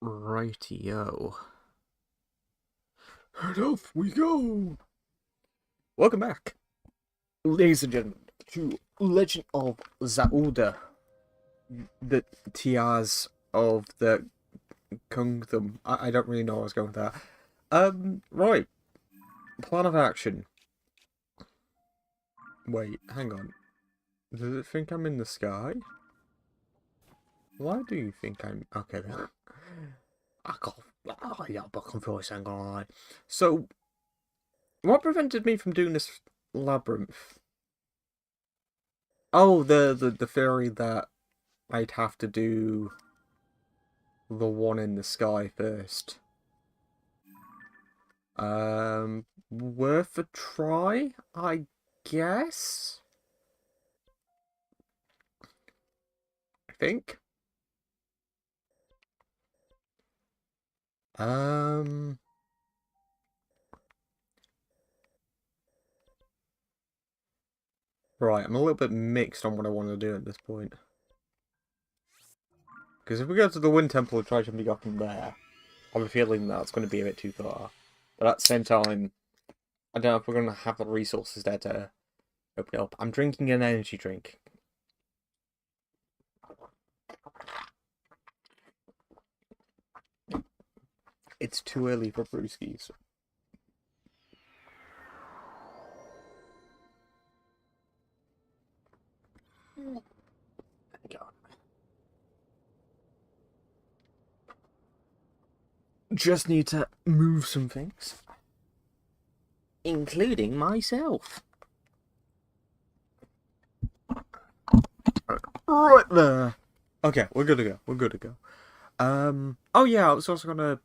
Rightio. And off we go! Welcome back, ladies and gentlemen, to Legend of Zelda, the Tears of the Kingdom. I don't really know where I was going with that. Right. Plan of action. Wait, hang on. Does it think I'm in the sky? Why do you think I'm... Okay, then. I got... Oh, yeah, but confused, I'm gonna lie. So, what prevented me from doing this labyrinth? Oh, the theory that I'd have to do the one in the sky first. Worth a try, I guess? I think. Right, I'm a little bit mixed on what I want to do at this point. Because if we go to the Wind Temple and try jumping up from there, I have a feeling that's going to be a bit too far. But at the same time, I don't know if we're going to have the resources there to open it up. I'm drinking an energy drink. It's too early for brewskis. Just need to move some things. Including myself. Right there. Okay, we're good to go. We're good to go. Oh yeah, I was also gonna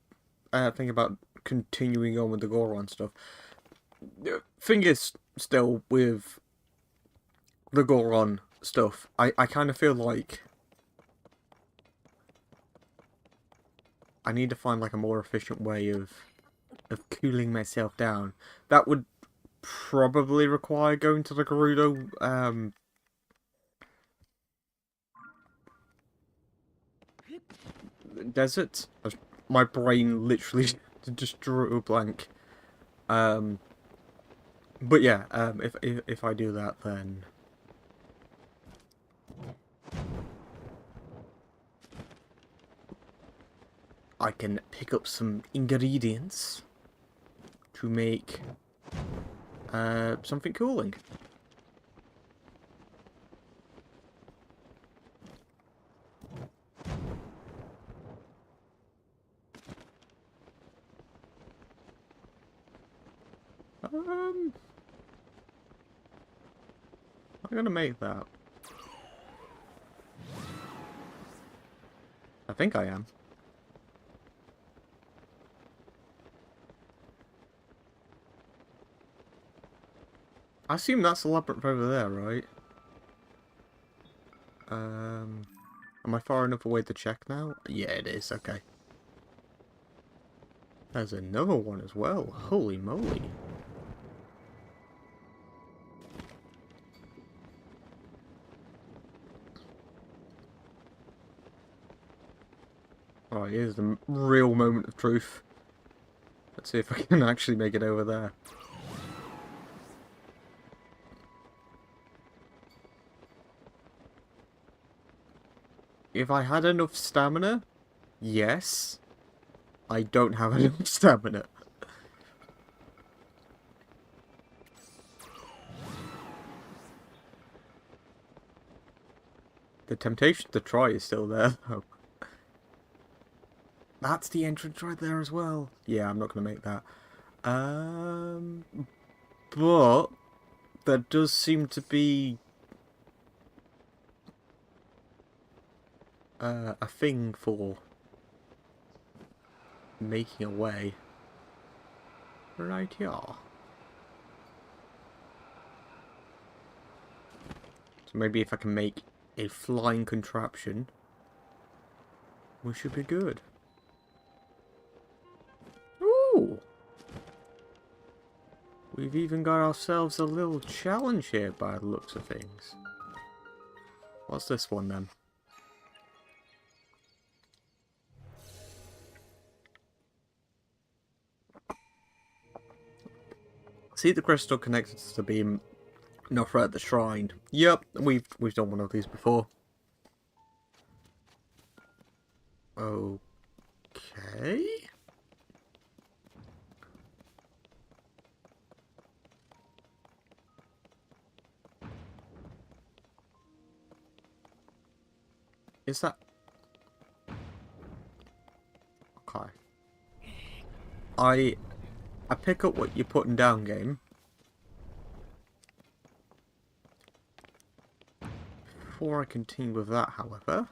think about continuing on with the Goron stuff. Thing is, still, with the Goron stuff, I kind of feel like I need to find like a more efficient way of cooling myself down. That would probably require going to the Gerudo desert. My brain literally just drew a blank. But yeah, if I do that, then I can pick up some ingredients to make something cooling. I'm gonna make that. I think I am. I assume that's the labyrinth over there, right? Am I far enough away to check now? Yeah, it is. Okay. There's another one as well. Holy moly. Alright, here's the real moment of truth. Let's see if I can actually make it over there. If I had enough stamina, yes. I don't have enough stamina. The temptation to try is still there, though. That's the entrance right there as well. Yeah, I'm not going to make that. But there does seem to be a thing for making a way right here. So maybe if I can make a flying contraption, we should be good. Ooh! We've even got ourselves a little challenge here by the looks of things. What's this one then? See the crystal connected to the beam. No threat at the shrine. Yep, we've done one of these before. Okay. Is that... Okay. I pick up what you're putting down, game. Before I continue with that, however,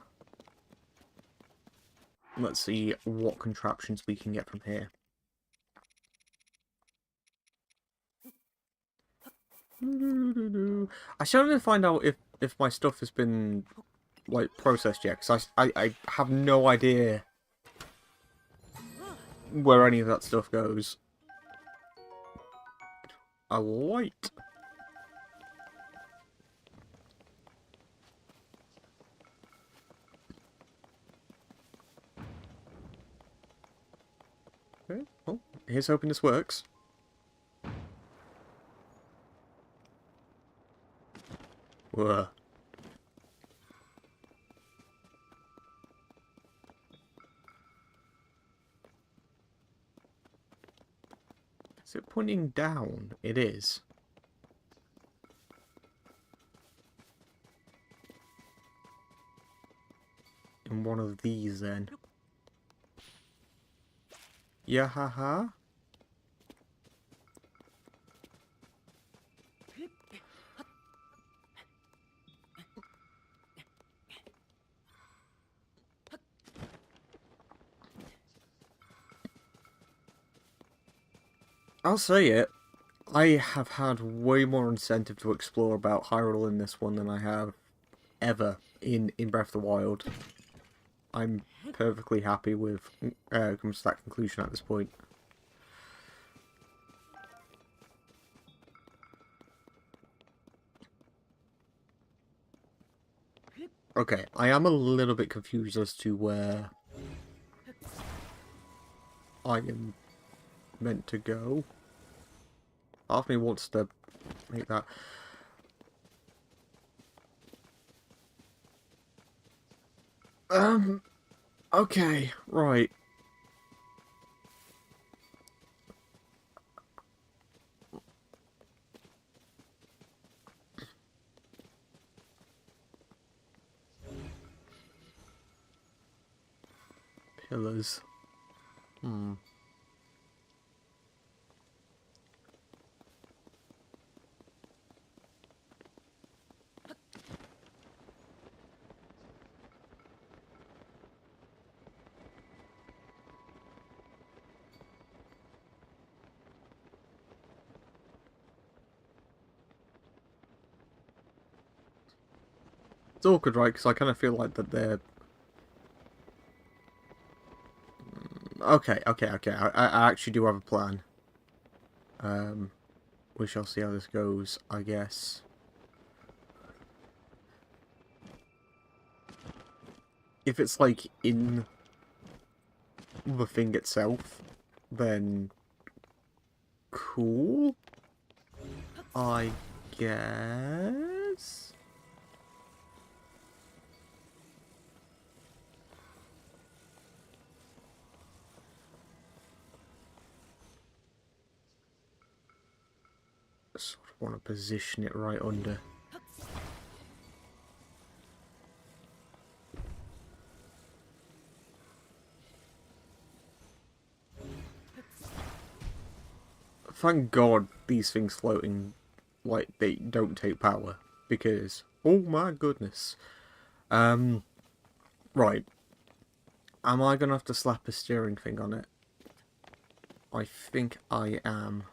let's see what contraptions we can get from here. I still need to find out if my stuff has been, like, processed yet, because I have no idea where any of that stuff goes. A light. Okay, well, here's hoping this works. Whoa. Is it pointing down? It is. In one of these, then. Yeah, haha. I'll say it. I have had way more incentive to explore about Hyrule in this one than I have ever in Breath of the Wild. I'm perfectly happy with comes to that conclusion at this point. Okay, I am a little bit confused as to where I am meant to go. Half me wants to make that. Okay, right. Pillars. It's awkward, right? Because I kind of feel like that they're... Okay. I actually do have a plan. We shall see how this goes, I guess. If it's, like, in the thing itself, then cool, I guess. I sort of want to position it right under. Thank God these things floating, like, they don't take power, because, oh my goodness. Right. Am I going to have to slap a steering thing on it? I think I am.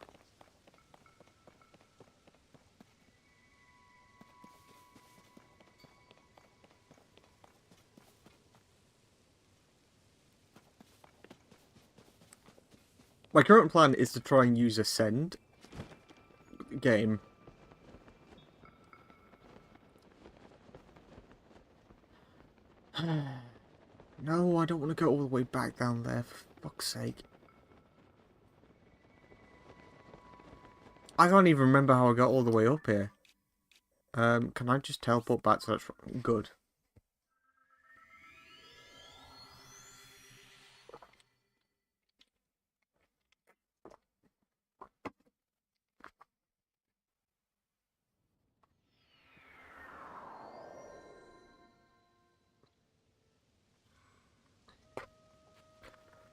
My current plan is to try and use Ascend game. No, I don't want to go all the way back down there, for fuck's sake. I can't even remember how I got all the way up here. Can I just teleport back to that? Good.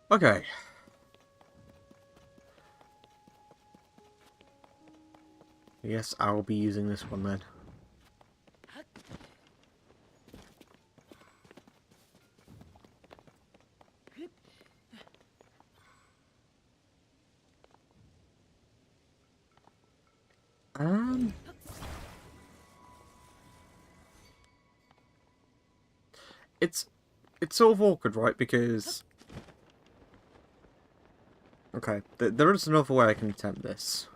Okay. Yes, I'll be using this one then. It's sort of awkward, right? Because okay, there is another way I can attempt this.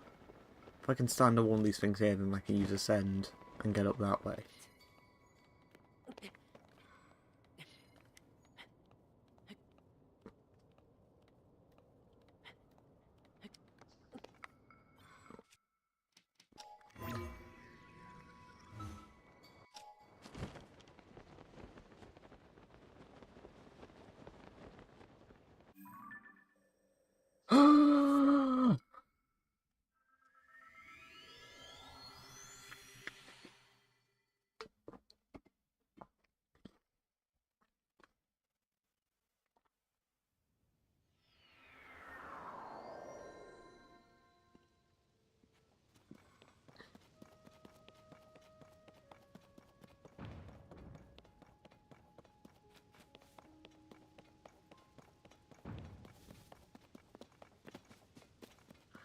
If I can stand on one of these things here, then I can use ascend and get up that way.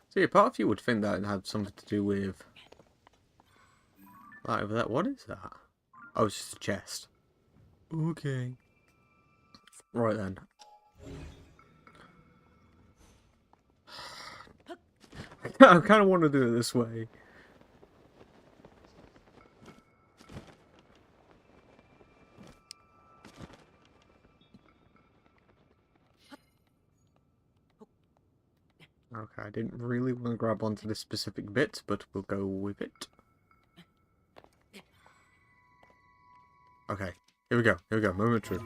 See, a part of you would think that it had something to do with that over there. What is that? Oh, it's just a chest. Okay. Right then. I kind of want to do it this way. Okay, I didn't really want to grab onto this specific bit, but we'll go with it. Okay, here we go. Here we go. Moment of truth.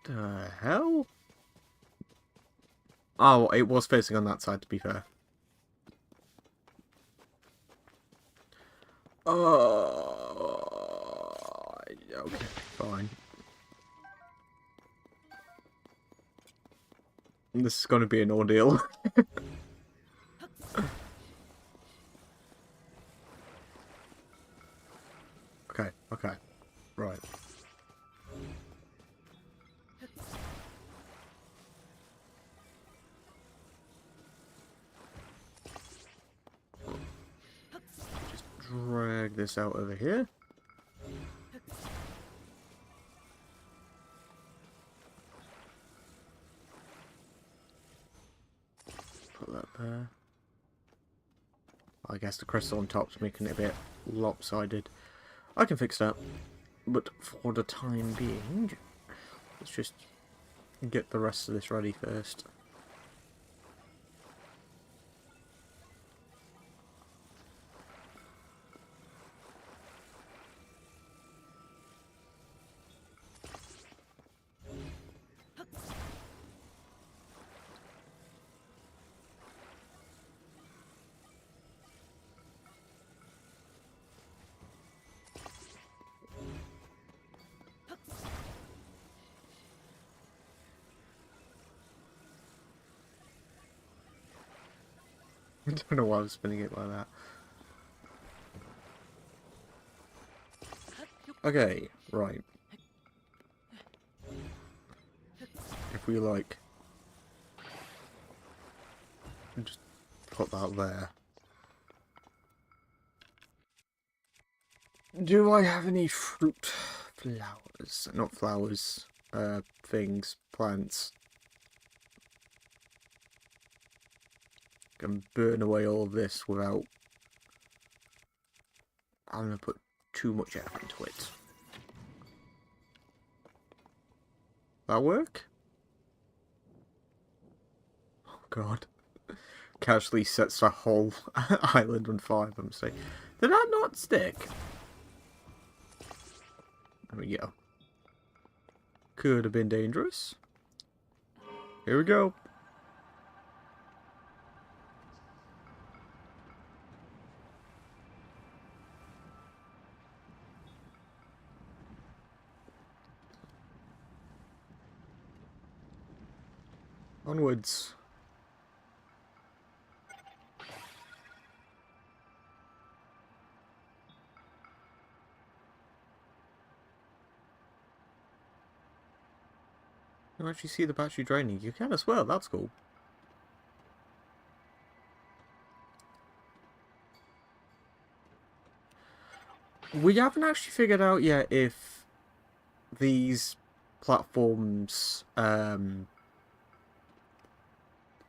The hell? Oh, it was facing on that side, to be fair. Okay, fine. This is going to be an ordeal. Okay, okay. Right. Just drag this out over here. Put that there. I guess the crystal on top's making it a bit lopsided. I can fix that. But for the time being, let's just get the rest of this ready first. I don't know why I was spinning it like that. Okay, right. If we like just put that there. Do I have any fruit flowers? Not flowers, things, plants. Can burn away all of this without I'm going to put too much effort into it. That work? Oh god. Casually sets the whole island on fire by mistake. Did that not stick? There we go. Could have been dangerous. Here we go. Onwards. You actually see the battery draining. You can as well. That's cool. We haven't actually figured out yet if these platforms,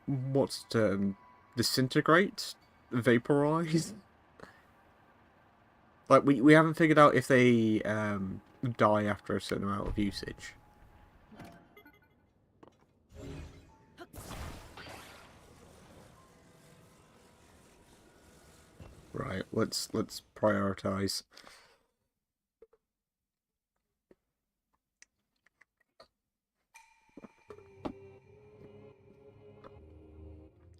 what's the term? Disintegrate? Vaporize? Like, we haven't figured out if they die after a certain amount of usage. Right, let's prioritize.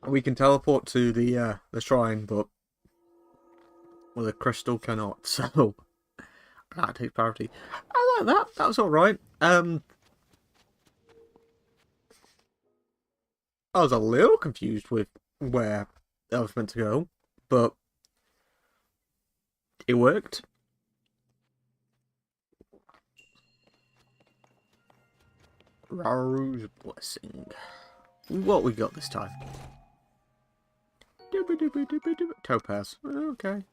We can teleport to the shrine, but well, the crystal cannot. So that takes priority. I like that. That was all right. I was a little confused with where I was meant to go, but it worked. Raru's blessing. What we got this time? Topaz. Okay.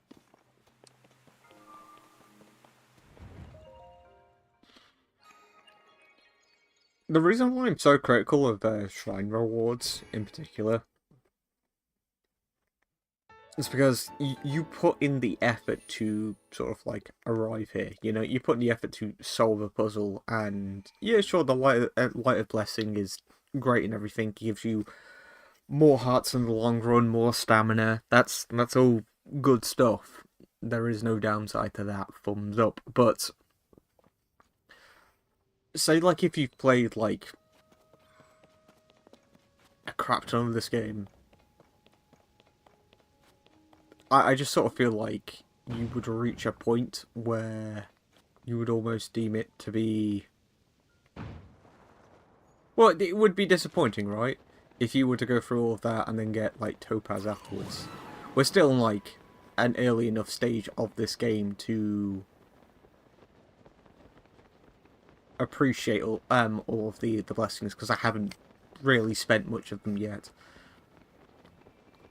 The reason why I'm so critical of the shrine rewards in particular is because you put in the effort to sort of like arrive here. You know, you put in the effort to solve a puzzle, and yeah, sure, the light of blessing is great and everything. It gives you more hearts in the long run, more stamina. That's all good stuff. There is no downside to that. Thumbs up. But say like if you've played like a crap ton of this game, I just sort of feel like you would reach a point where you would almost deem it to be... Well, it would be disappointing, right? If you were to go through all of that and then get, like, Topaz afterwards. We're still in, like, an early enough stage of this game to appreciate all of the blessings, because I haven't really spent much of them yet.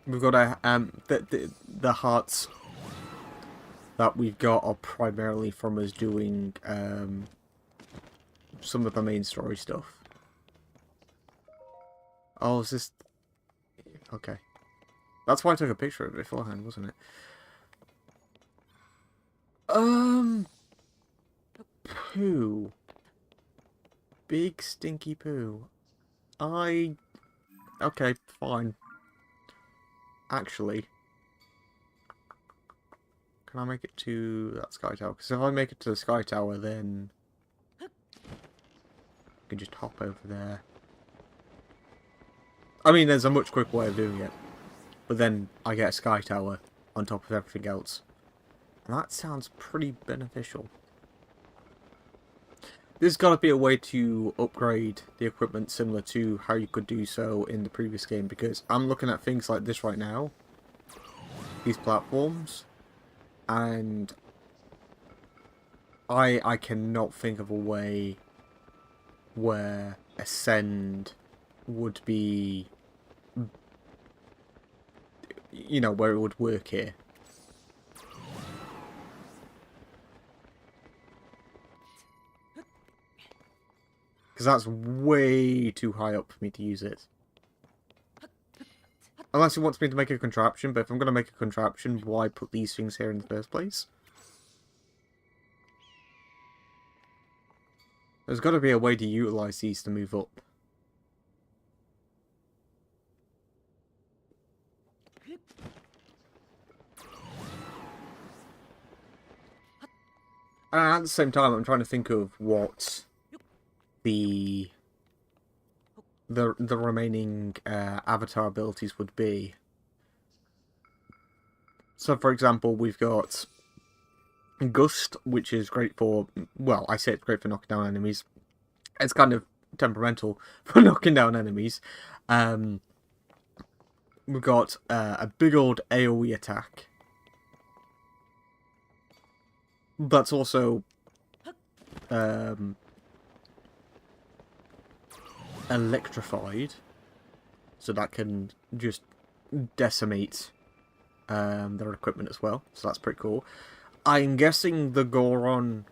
We've got the hearts that we've got are primarily from us doing some of the main story stuff. Oh, is this... Okay. That's why I took a picture of it beforehand, wasn't it? Poo. Big stinky poo. Okay, fine. Actually, can I make it to that sky tower? Because if I make it to the sky tower, then I can just hop over there. I mean, there's a much quicker way of doing it. But then I get a sky tower on top of everything else. And that sounds pretty beneficial. There's got to be a way to upgrade the equipment similar to how you could do so in the previous game, because I'm looking at things like this right now, these platforms, and I cannot think of a way where Ascend would be, you know, where it would work here. Because that's way too high up for me to use it. Unless he wants me to make a contraption, but if I'm going to make a contraption, why put these things here in the first place? There's got to be a way to utilize these to move up. And at the same time, I'm trying to think of what the remaining avatar abilities would be. So, for example, we've got Gust, which is great for, well, I say it's great for knocking down enemies. It's kind of temperamental for knocking down enemies. We've got a big old AoE attack. That's also electrified, so that can just decimate their equipment as well. So that's pretty cool. I'm guessing the Goron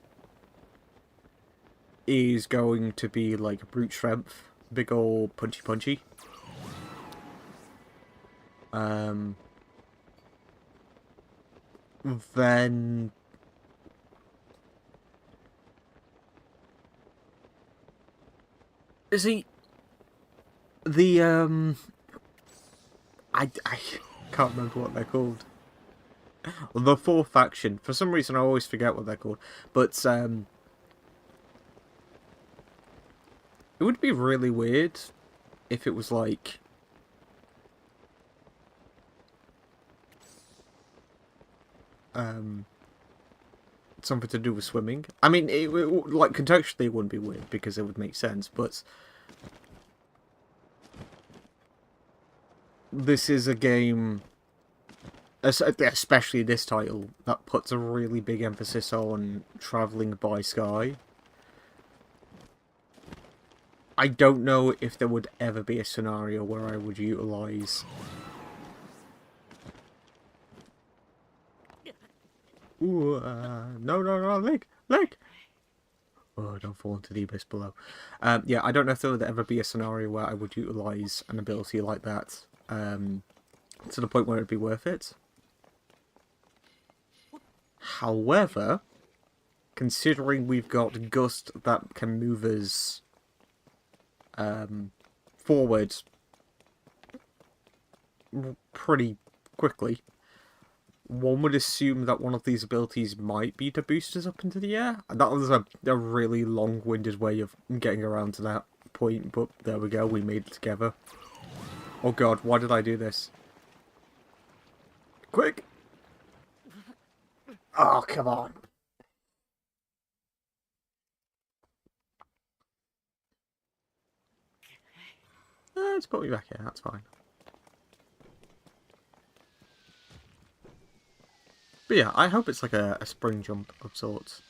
is going to be like brute strength, big old punchy. Then is he the I can't remember what they're called. The fourth faction. For some reason, I always forget what they're called. But it would be really weird if it was like something to do with swimming. I mean, like contextually, it wouldn't be weird because it would make sense. But this is a game, especially this title, that puts a really big emphasis on traveling by sky. I don't know if there would ever be a scenario where I would utilize... Ooh, no, leg! Oh, don't fall into the abyss below. Yeah, I don't know if there would ever be a scenario where I would utilize an ability like that, to the point where it'd be worth it. However, considering we've got Gust that can move us forward pretty quickly, one would assume that one of these abilities might be to boost us up into the air. That was a really long-winded way of getting around to that point, but there we go, we made it together. Oh god, why did I do this? Quick! Oh, come on. Let's put me back here, that's fine. But yeah, I hope it's like a spring jump of sorts.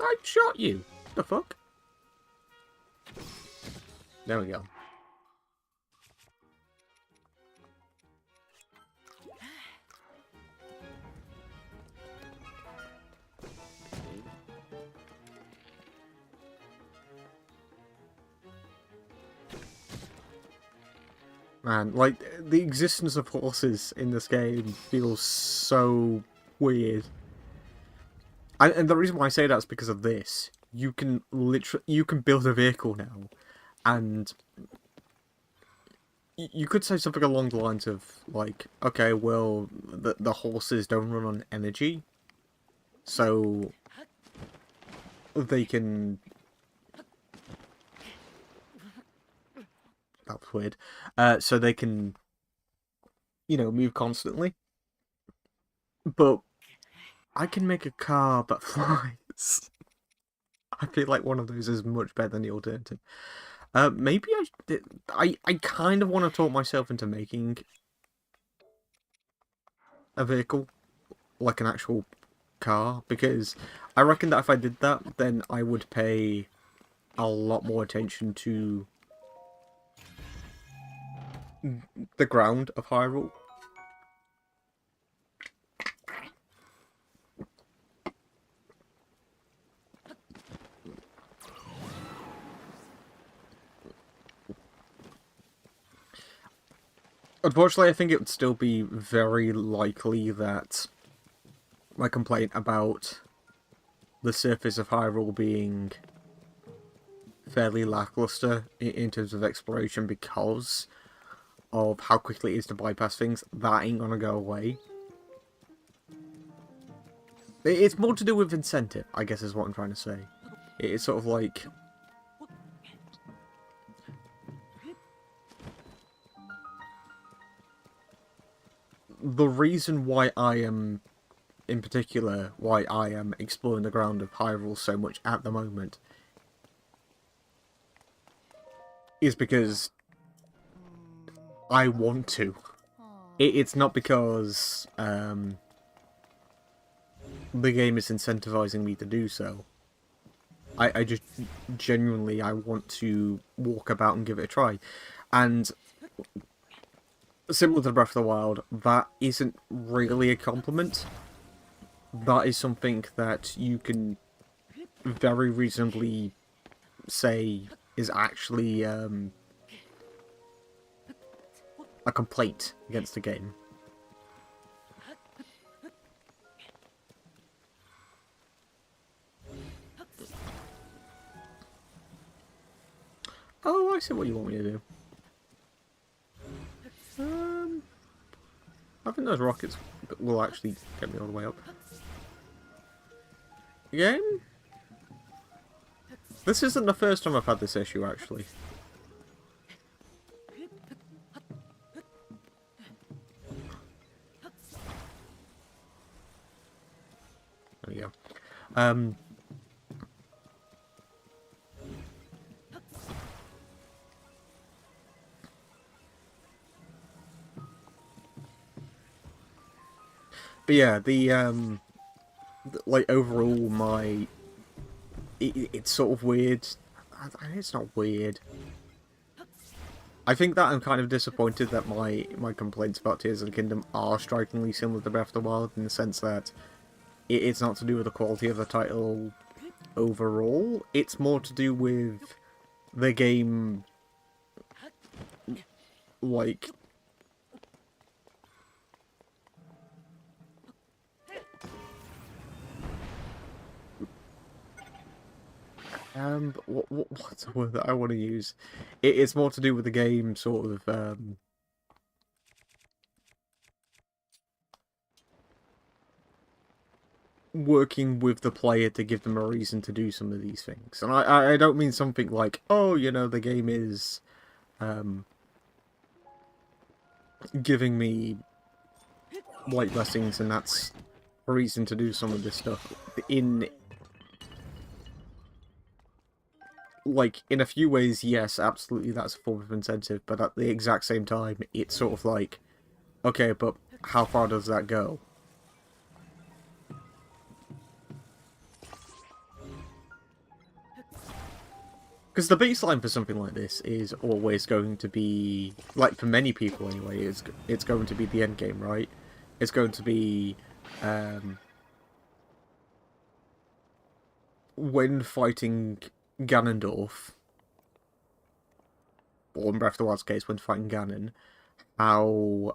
I shot you! The fuck? There we go. Man, like, the existence of horses in this game feels so weird. And the reason why I say that is because of this. You can build a vehicle now, and you could say something along the lines of, like, okay, well, the horses don't run on energy, so they can... That was weird. So they can, you know, move constantly. But I can make a car that flies. I feel like one of those is much better than the alternative. Maybe I kind of want to talk myself into making a vehicle, like an actual car, because I reckon that if I did that, then I would pay a lot more attention to the ground of Hyrule. Unfortunately, I think it would still be very likely that my complaint about the surface of Hyrule being fairly lackluster in terms of exploration because of how quickly it is to bypass things, that ain't gonna go away. It's more to do with incentive, I guess is what I'm trying to say. It's sort of like... the reason why I am, in particular, why I am exploring the ground of Hyrule so much at the moment is because I want to. It's not because the game is incentivizing me to do so. I just genuinely, I want to walk about and give it a try. And similar to Breath of the Wild, that isn't really a compliment. That is something that you can very reasonably say is actually a complaint against the game. Oh, I see what you want me to do. I think those rockets will actually get me all the way up. Game? This isn't the first time I've had this issue, actually. There we go. But yeah, like, overall, it's sort of weird. It's not weird. I think that I'm kind of disappointed that my complaints about Tears of the Kingdom are strikingly similar to Breath of the Wild, in the sense that it's not to do with the quality of the title overall. It's more to do with the game, like... what's the word that I want to use? It's more to do with the game sort of, working with the player to give them a reason to do some of these things. And I don't mean something like, oh, you know, the game is, giving me light blessings and that's a reason to do some of this stuff. In a few ways, yes, absolutely, that's a form of incentive, but at the exact same time, it's sort of like, okay, but how far does that go? Because the baseline for something like this is always going to be, like, for many people anyway, it's going to be the end game, right? It's going to be, when fighting Ganondorf, or in Breath of the Wild's case, when fighting Ganon, how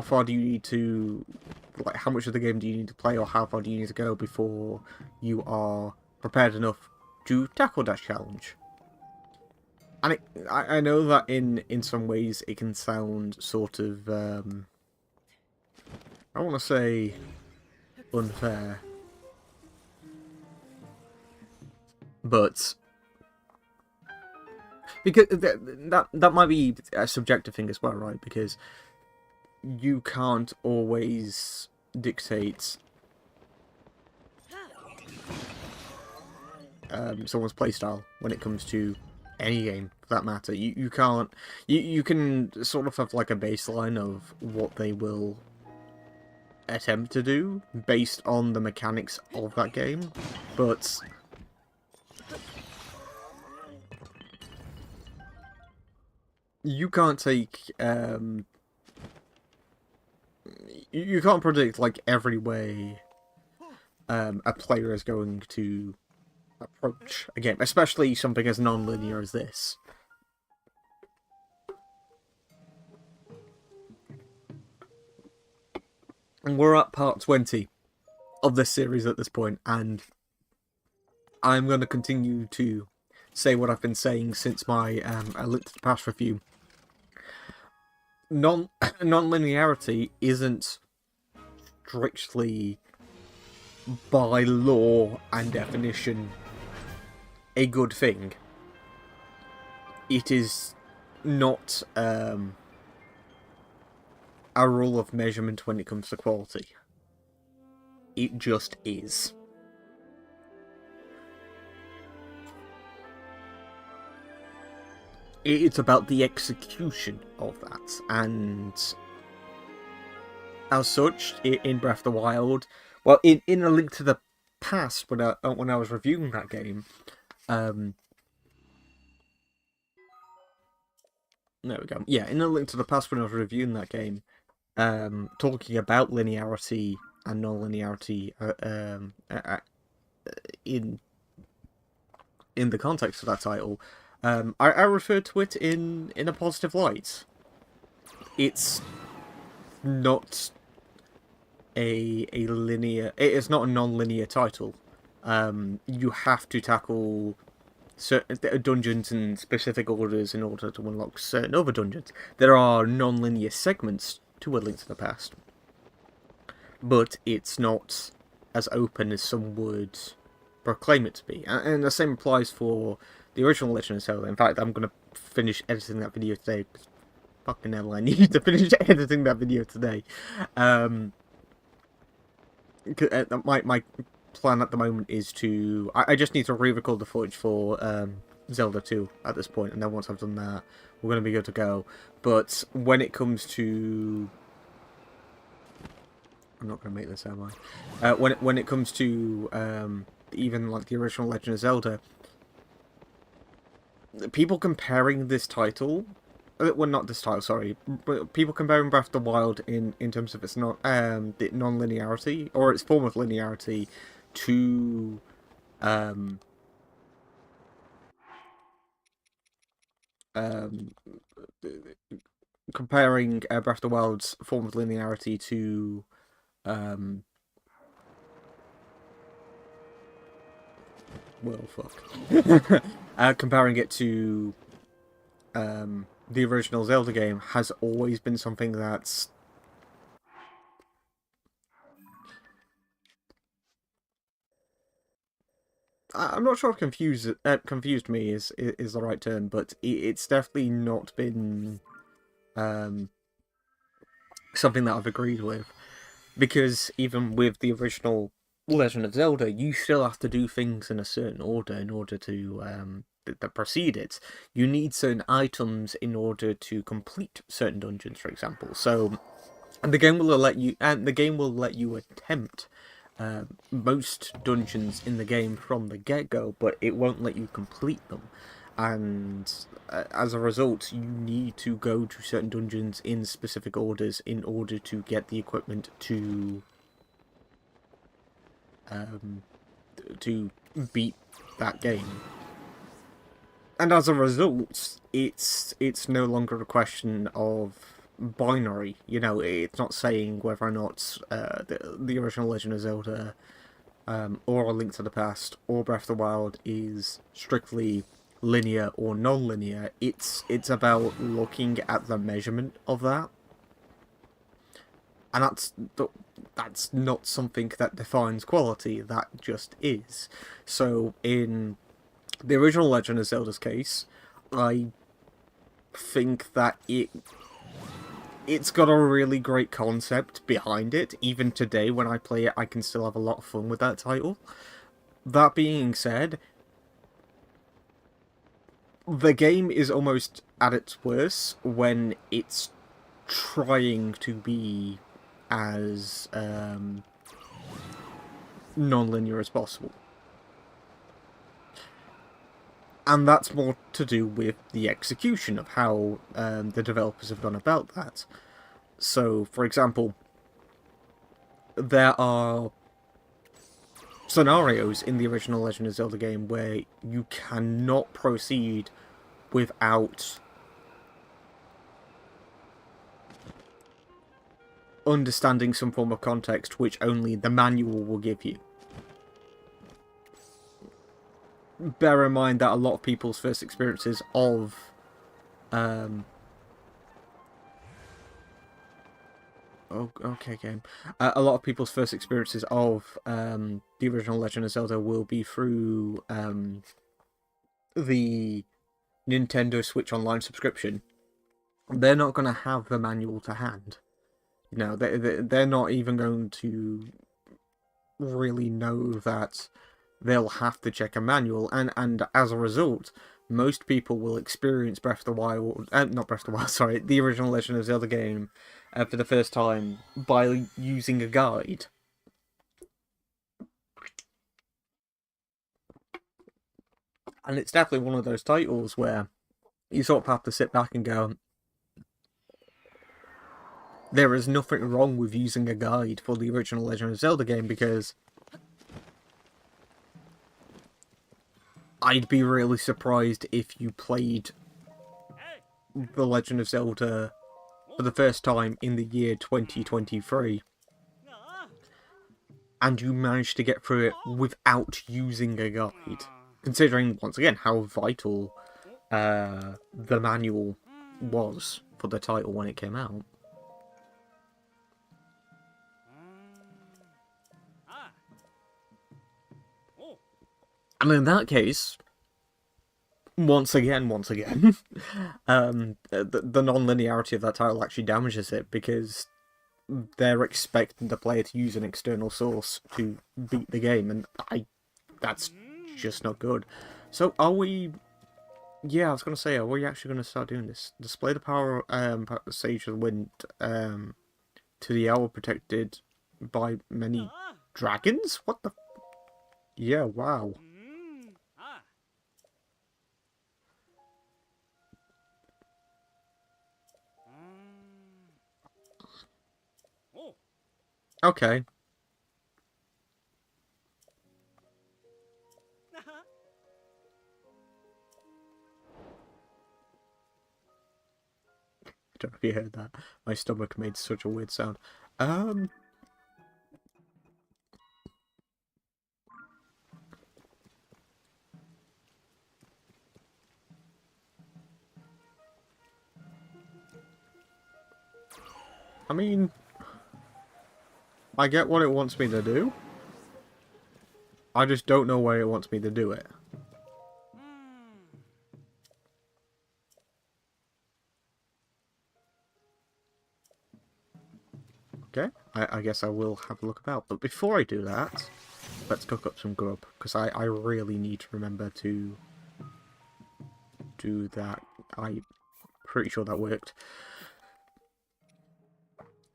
far do you need to, like, how much of the game do you need to play, or how far do you need to go before you are prepared enough to tackle that challenge? And I know that in some ways it can sound sort of, I want to say unfair, but because that might be a subjective thing as well, right? Because you can't always dictate someone's playstyle when it comes to any game, for that matter. You can't... You can sort of have, like, a baseline of what they will attempt to do based on the mechanics of that game, but... you can't take... you can't predict, like, every way a player is going to approach a game, especially something as non-linear as this. And we're at part 20 of this series at this point, and I'm going to continue to say what I've been saying since my A Link to the Past review. Non-linearity isn't strictly, by law and definition, a good thing. It is not a rule of measurement when it comes to quality. It just is. It's about the execution of that, and as such, in Breath of the Wild, well, in A Link to the Past, when I was reviewing that game, there we go. Yeah, in A Link to the Past, when I was reviewing that game, talking about linearity and non-linearity in the context of that title, I referred to it in a positive light. It's not a linear. It's not a non-linear title. You have to tackle certain dungeons in specific orders in order to unlock certain other dungeons. There are non-linear segments to A Link to the Past, but it's not as open as some would proclaim it to be. And the same applies for the original Legend of Zelda. In fact, I'm going to finish editing that video today. Fucking hell, I need to finish editing that video today. My plan at the moment is to... I just need to re-record the footage for Zelda 2 at this point, and then once I've done that, we're going to be good to go. But when it comes to... I'm not going to make this, am I? When it comes to even like the original Legend of Zelda, people comparing this title... Well, not this title, sorry. But people comparing Breath of the Wild in terms of its non-linearity, or its form of linearity, to comparing Breath of the Wild's form of linearity to well, fuck. Comparing it to the original Zelda game has always been something that's I'm not sure if confused me is the right term, but it's definitely not been something that I've agreed with, because even with the original Legend of Zelda, you still have to do things in a certain order in order to proceed it. You need certain items in order to complete certain dungeons, for example. So, and the game will let you attempt most dungeons in the game from the get-go, but it won't let you complete them. And as a result, you need to go to certain dungeons in specific orders in order to get the equipment to beat that game. And as a result, it's no longer a question of binary. You know, it's not saying whether or not the original Legend of Zelda or A Link to the Past or Breath of the Wild is strictly linear or non-linear. It's about looking at the measurement of that, and that's not something that defines quality. That just is. So in the original Legend of Zelda's case, I think that it's got a really great concept behind it. Even today, when I play it, I can still have a lot of fun with that title. That being said, the game is almost at its worst when it's trying to be as non-linear as possible. And that's more to do with the execution of how the developers have gone about that. So, for example, there are scenarios in the original Legend of Zelda game where you cannot proceed without understanding some form of context which only the manual will give you. Bear in mind that a lot of people's first experiences of okay, game. A lot of people's first experiences of the original Legend of Zelda will be through the Nintendo Switch Online subscription. They're not going to have the manual to hand. You know, they're not even going to really know that they'll have to check a manual, and as a result, most people will experience Breath of the Wild, not Breath of the Wild, sorry, the original Legend of Zelda game for the first time by using a guide. And it's definitely one of those titles where you sort of have to sit back and go, there is nothing wrong with using a guide for the original Legend of Zelda game, because I'd be really surprised if you played The Legend of Zelda for the first time in the year 2023 and you managed to get through it without using a guide. Considering, once again, how vital the manual was for the title when it came out. And in that case, once again, the non-linearity of that title actually damages it, because they're expecting the player to use an external source to beat the game, and that's just not good. So are we... Yeah, I was going to say, are we actually going to start doing this? Display the power Sage of the Wind to the hour protected by many dragons? What the... Yeah, wow. Okay. I don't know if you heard that. My stomach made such a weird sound. I mean, I get what it wants me to do. I just don't know where it wants me to do it. Okay, I guess I will have a look about. But before I do that, let's cook up some grub, because I really need to remember to do that. I'm pretty sure that worked.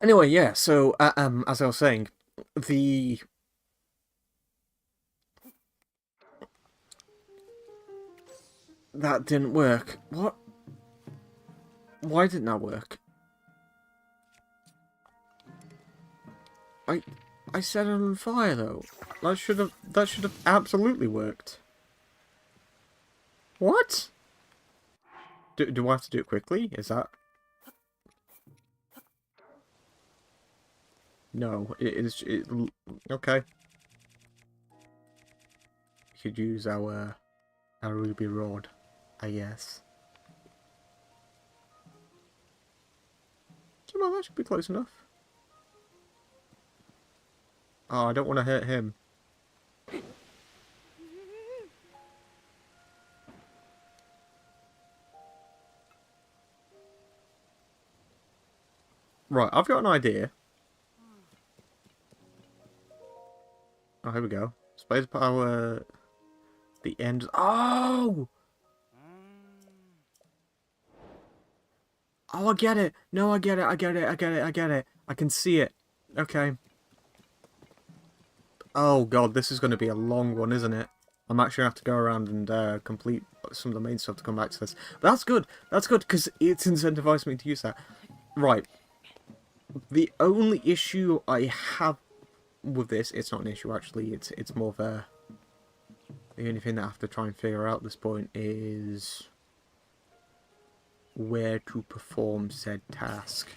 Anyway, yeah, so, as I was saying, that didn't work. What? Why didn't that work? I set it on fire, though. That should have absolutely worked. What? Do I have to do it quickly? Is that... No, it is... okay. We could use our ruby rod, I guess. So no, that should be close enough. Oh, I don't want to hurt him. Right, I've got an idea. Oh, here we go. Space power... The end... Oh! Oh, I get it. No, I get it. I get it. I can see it. Okay. Oh god, this is going to be a long one, isn't it? I'm actually going to have to go around and complete some of the main stuff to come back to this. But that's good. That's good, because it's incentivized me to use that. Right. The only issue I have with this, it's not an issue actually. It's more of a... The only thing that I have to try and figure out at this point is where to perform said task.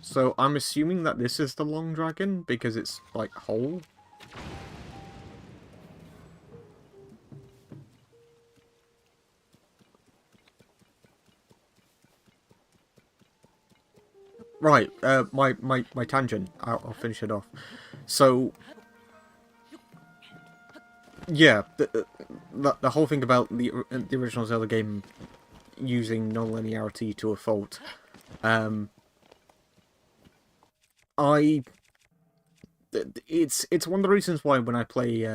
So I'm assuming that this is the long dragon because it's like whole. Right, my tangent. I'll finish it off. So, yeah, the whole thing about the original Zelda game using non-linearity to a fault. It's one of the reasons why when I play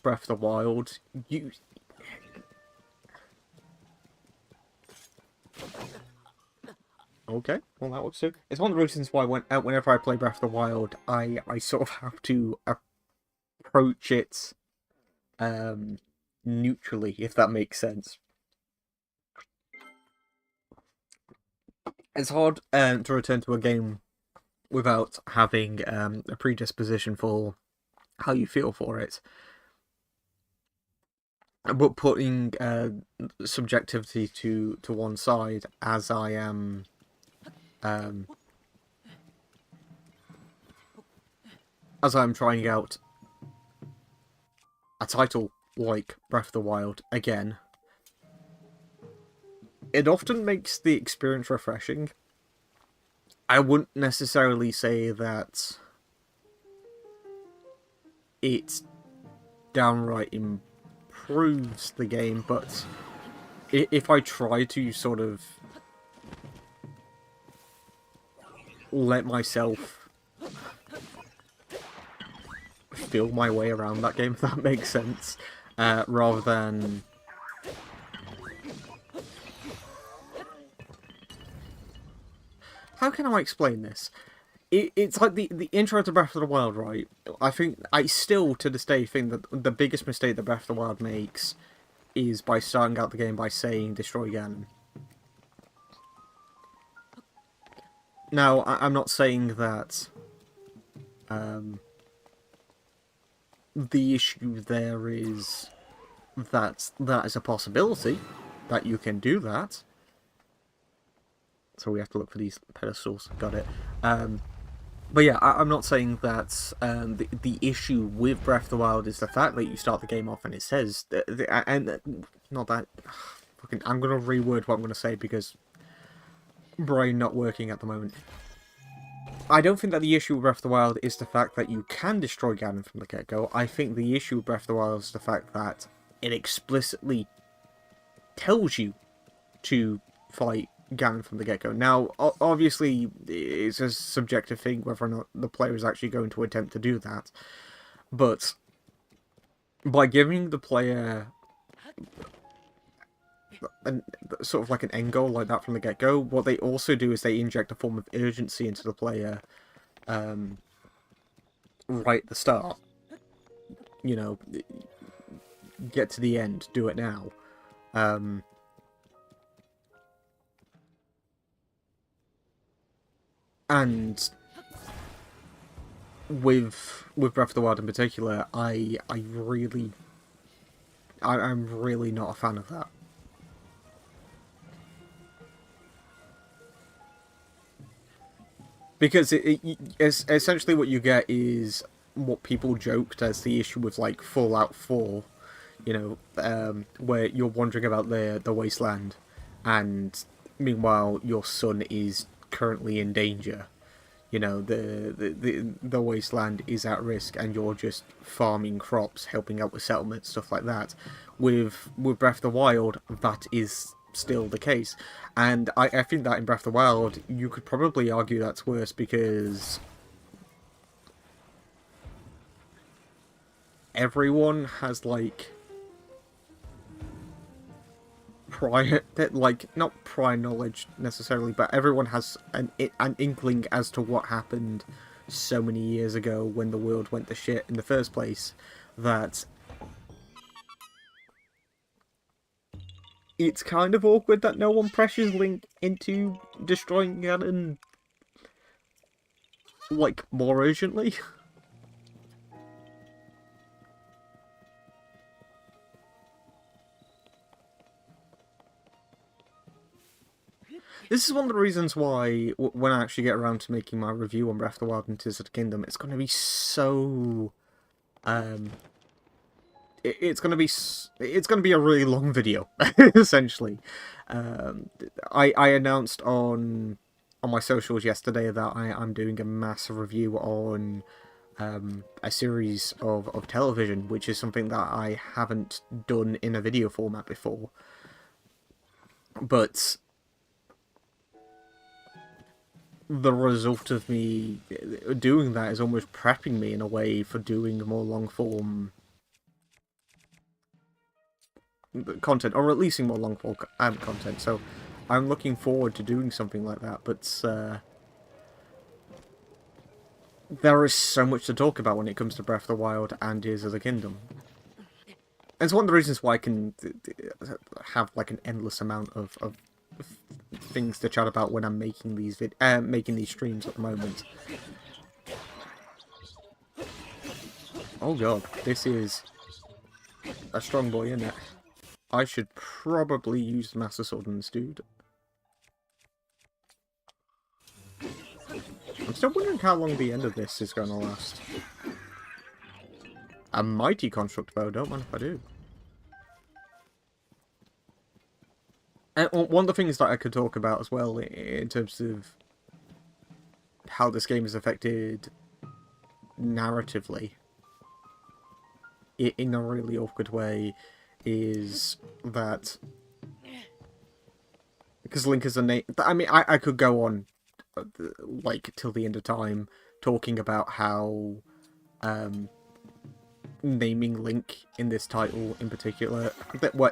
Breath of the Wild, Okay, well that works too. It's one of the reasons why whenever I play Breath of the Wild, I sort of have to approach it neutrally, if that makes sense. It's hard to return to a game without having a predisposition for how you feel for it. But putting subjectivity to one side, as I am as I'm trying out a title like Breath of the Wild again, it often makes the experience refreshing. I wouldn't necessarily say that it downright improves the game, but if I try to sort of let myself feel my way around that game, if that makes sense, rather than... How can I explain this? It's like the intro to Breath of the Wild, right? I still, to this day, think that the biggest mistake that Breath of the Wild makes is by starting out the game by saying, destroy Ganon. Now, I'm not saying that the issue there is that is a possibility, that you can do that. So we have to look for these pedestals. Got it. But yeah, I'm not saying that the issue with Breath of the Wild is the fact that you start the game off and it says... not that... Fucking, I'm going to reword what I'm going to say because brain not working at the moment. I don't think that the issue with Breath of the Wild is the fact that you can destroy Ganon from the get-go. I think the issue with Breath of the Wild is the fact that it explicitly tells you to fight Ganon from the get-go. Now, obviously, it's a subjective thing whether or not the player is actually going to attempt to do that. But by giving the player sort of like an end goal like that from the get-go, what they also do is they inject a form of urgency into the player right at the start. You know, get to the end, do it now. And with Breath of the Wild in particular, I'm really not a fan of that. Because essentially what you get is what people joked as the issue with, like, Fallout 4, you know, where you're wandering about the wasteland, and meanwhile your son is currently in danger. You know, the wasteland is at risk, and you're just farming crops, helping out with settlements, stuff like that. With Breath of the Wild, that is still the case, and I think that in Breath of the Wild you could probably argue that's worse because everyone has, like, prior, like, not prior knowledge necessarily, but everyone has an inkling as to what happened so many years ago when the world went to shit in the first place, that it's kind of awkward that no one pressures Link into destroying Ganon, like, more urgently. This is one of the reasons why, when I actually get around to making my review on Breath of the Wild and Tears of the Kingdom, it's going to be so... it's going to be a really long video, essentially. I announced on my socials yesterday that I'm doing a massive review on a series of television, which is something that I haven't done in a video format before. But the result of me doing that is almost prepping me in a way for doing more long-form content, or releasing more long-form content, so I'm looking forward to doing something like that, but there is so much to talk about when it comes to Breath of the Wild and Tears of the Kingdom. And it's one of the reasons why I can have like an endless amount of things to chat about when I'm making these streams at the moment. Oh god, this is a strong boy, isn't it? I should probably use the Master Sword on this dude. I'm still wondering how long the end of this is going to last. A mighty construct bow, don't mind if I do. And one of the things that I could talk about as well, in terms of how this game is affected narratively, in a really awkward way, is that because Link is a name. I mean, I could go on like till the end of time talking about how naming Link in this title in particular,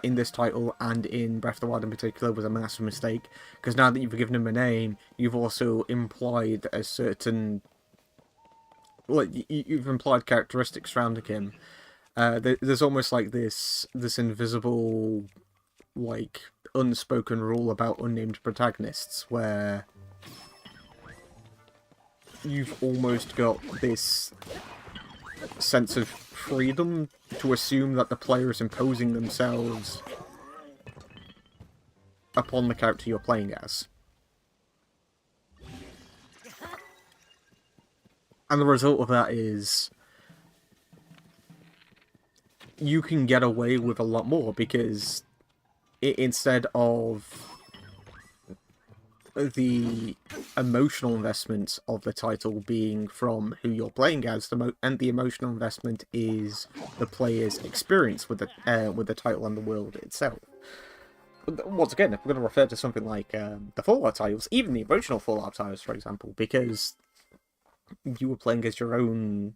in this title and in Breath of the Wild in particular, was a massive mistake, because now that you've given him a name, you've also implied a certain, like, you've implied characteristics surrounding him. There's almost like this invisible, like, unspoken rule about unnamed protagonists, where you've almost got this sense of freedom to assume that the player is imposing themselves upon the character you're playing as. And the result of that is you can get away with a lot more, because instead of the emotional investment of the title being from who you're playing as, and the emotional investment is the player's experience with the title and the world itself. Once again, if we're going to refer to something like the Fallout titles, even the original Fallout titles, for example, because you were playing as your own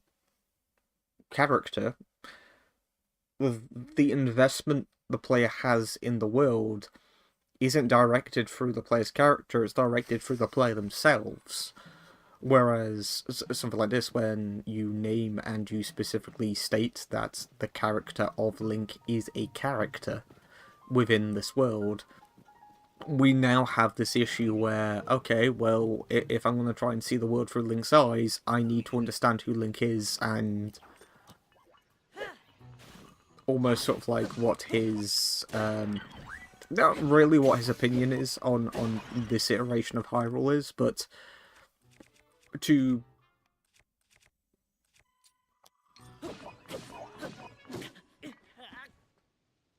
character, the investment the player has in the world isn't directed through the player's character, it's directed through the player themselves. Whereas something like this, when you name and you specifically state that the character of Link is a character within this world, we now have this issue where, okay, well, if I'm going to try and see the world through Link's eyes, I need to understand who Link is, and almost sort of like what his not really what his opinion is on this iteration of Hyrule is, but to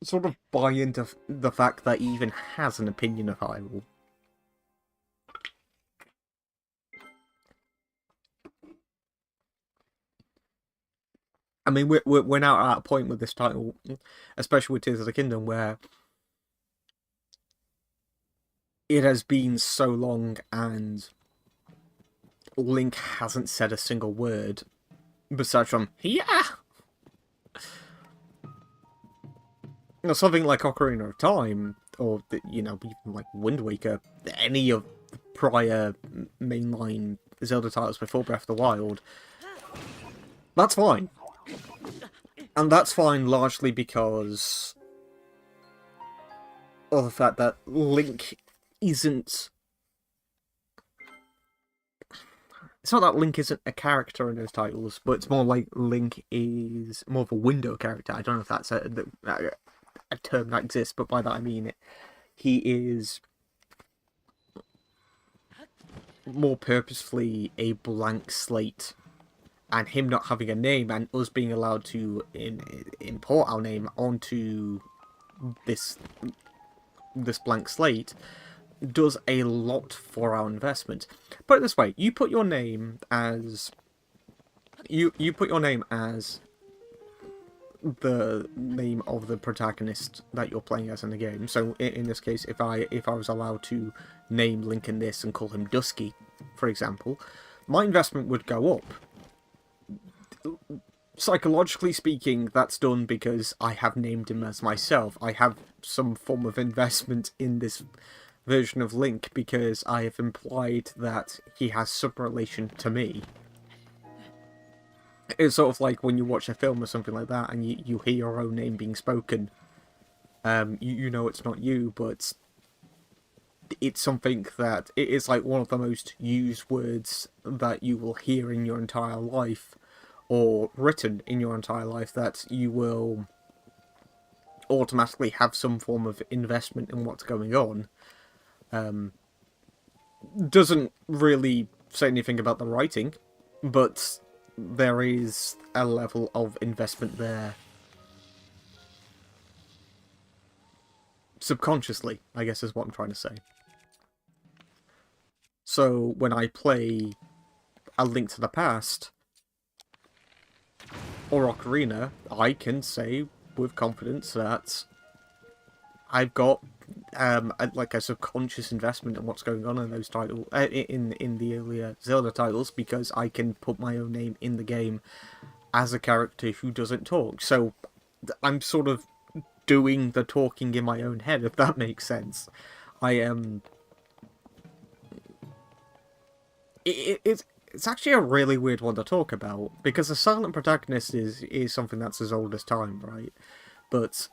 sort of buy into the fact that he even has an opinion of Hyrule. I mean, we're now at a point with this title, especially with Tears of the Kingdom, where it has been so long and Link hasn't said a single word besides from yeah. You know, something like Ocarina of Time, or even like Wind Waker, any of the prior mainline Zelda titles before Breath of the Wild, that's fine. And that's fine largely because or the fact that Link isn't... It's not that Link isn't a character in those titles, but it's more like Link is more of a window character. I don't know if that's a term that exists, but by that I mean it. He is more purposefully a blank slate, and him not having a name and us being allowed to import our name onto this blank slate does a lot for our investment. Put it this way: you put your name as you put your name as the name of the protagonist that you're playing as in the game. So in this case, if I was allowed to name Link in this and call him Dusky, for example, my investment would go up. Psychologically speaking, that's done because I have named him as myself. I have some form of investment in this version of Link because I have implied that he has some relation to me. It's sort of like when you watch a film or something like that and you hear your own name being spoken. You know it's not you, but it's something that... It is like one of the most used words that you will hear in your entire life, or written in your entire life, that you will automatically have some form of investment in what's going on. Doesn't really say anything about the writing, but there is a level of investment there. Subconsciously, I guess is what I'm trying to say. So when I play A Link to the Past or Ocarina, I can say with confidence that I've got like a subconscious investment in what's going on in those titles, in the earlier Zelda titles, because I can put my own name in the game as a character who doesn't talk. So I'm sort of doing the talking in my own head, if that makes sense. I am... It's actually a really weird one to talk about, because the silent protagonist is something that's as old as time, right? But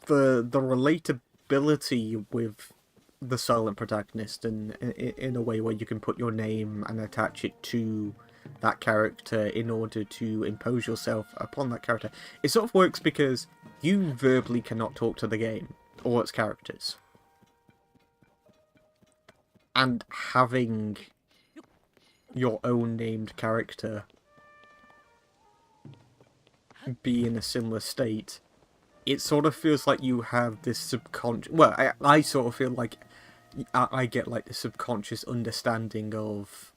the relatability with the silent protagonist, and in a way where you can put your name and attach it to that character in order to impose yourself upon that character, it sort of works because you verbally cannot talk to the game or its characters. And having your own named character be in a similar state, it sort of feels like you have this subconscious... Well, I sort of feel like I get like the subconscious understanding of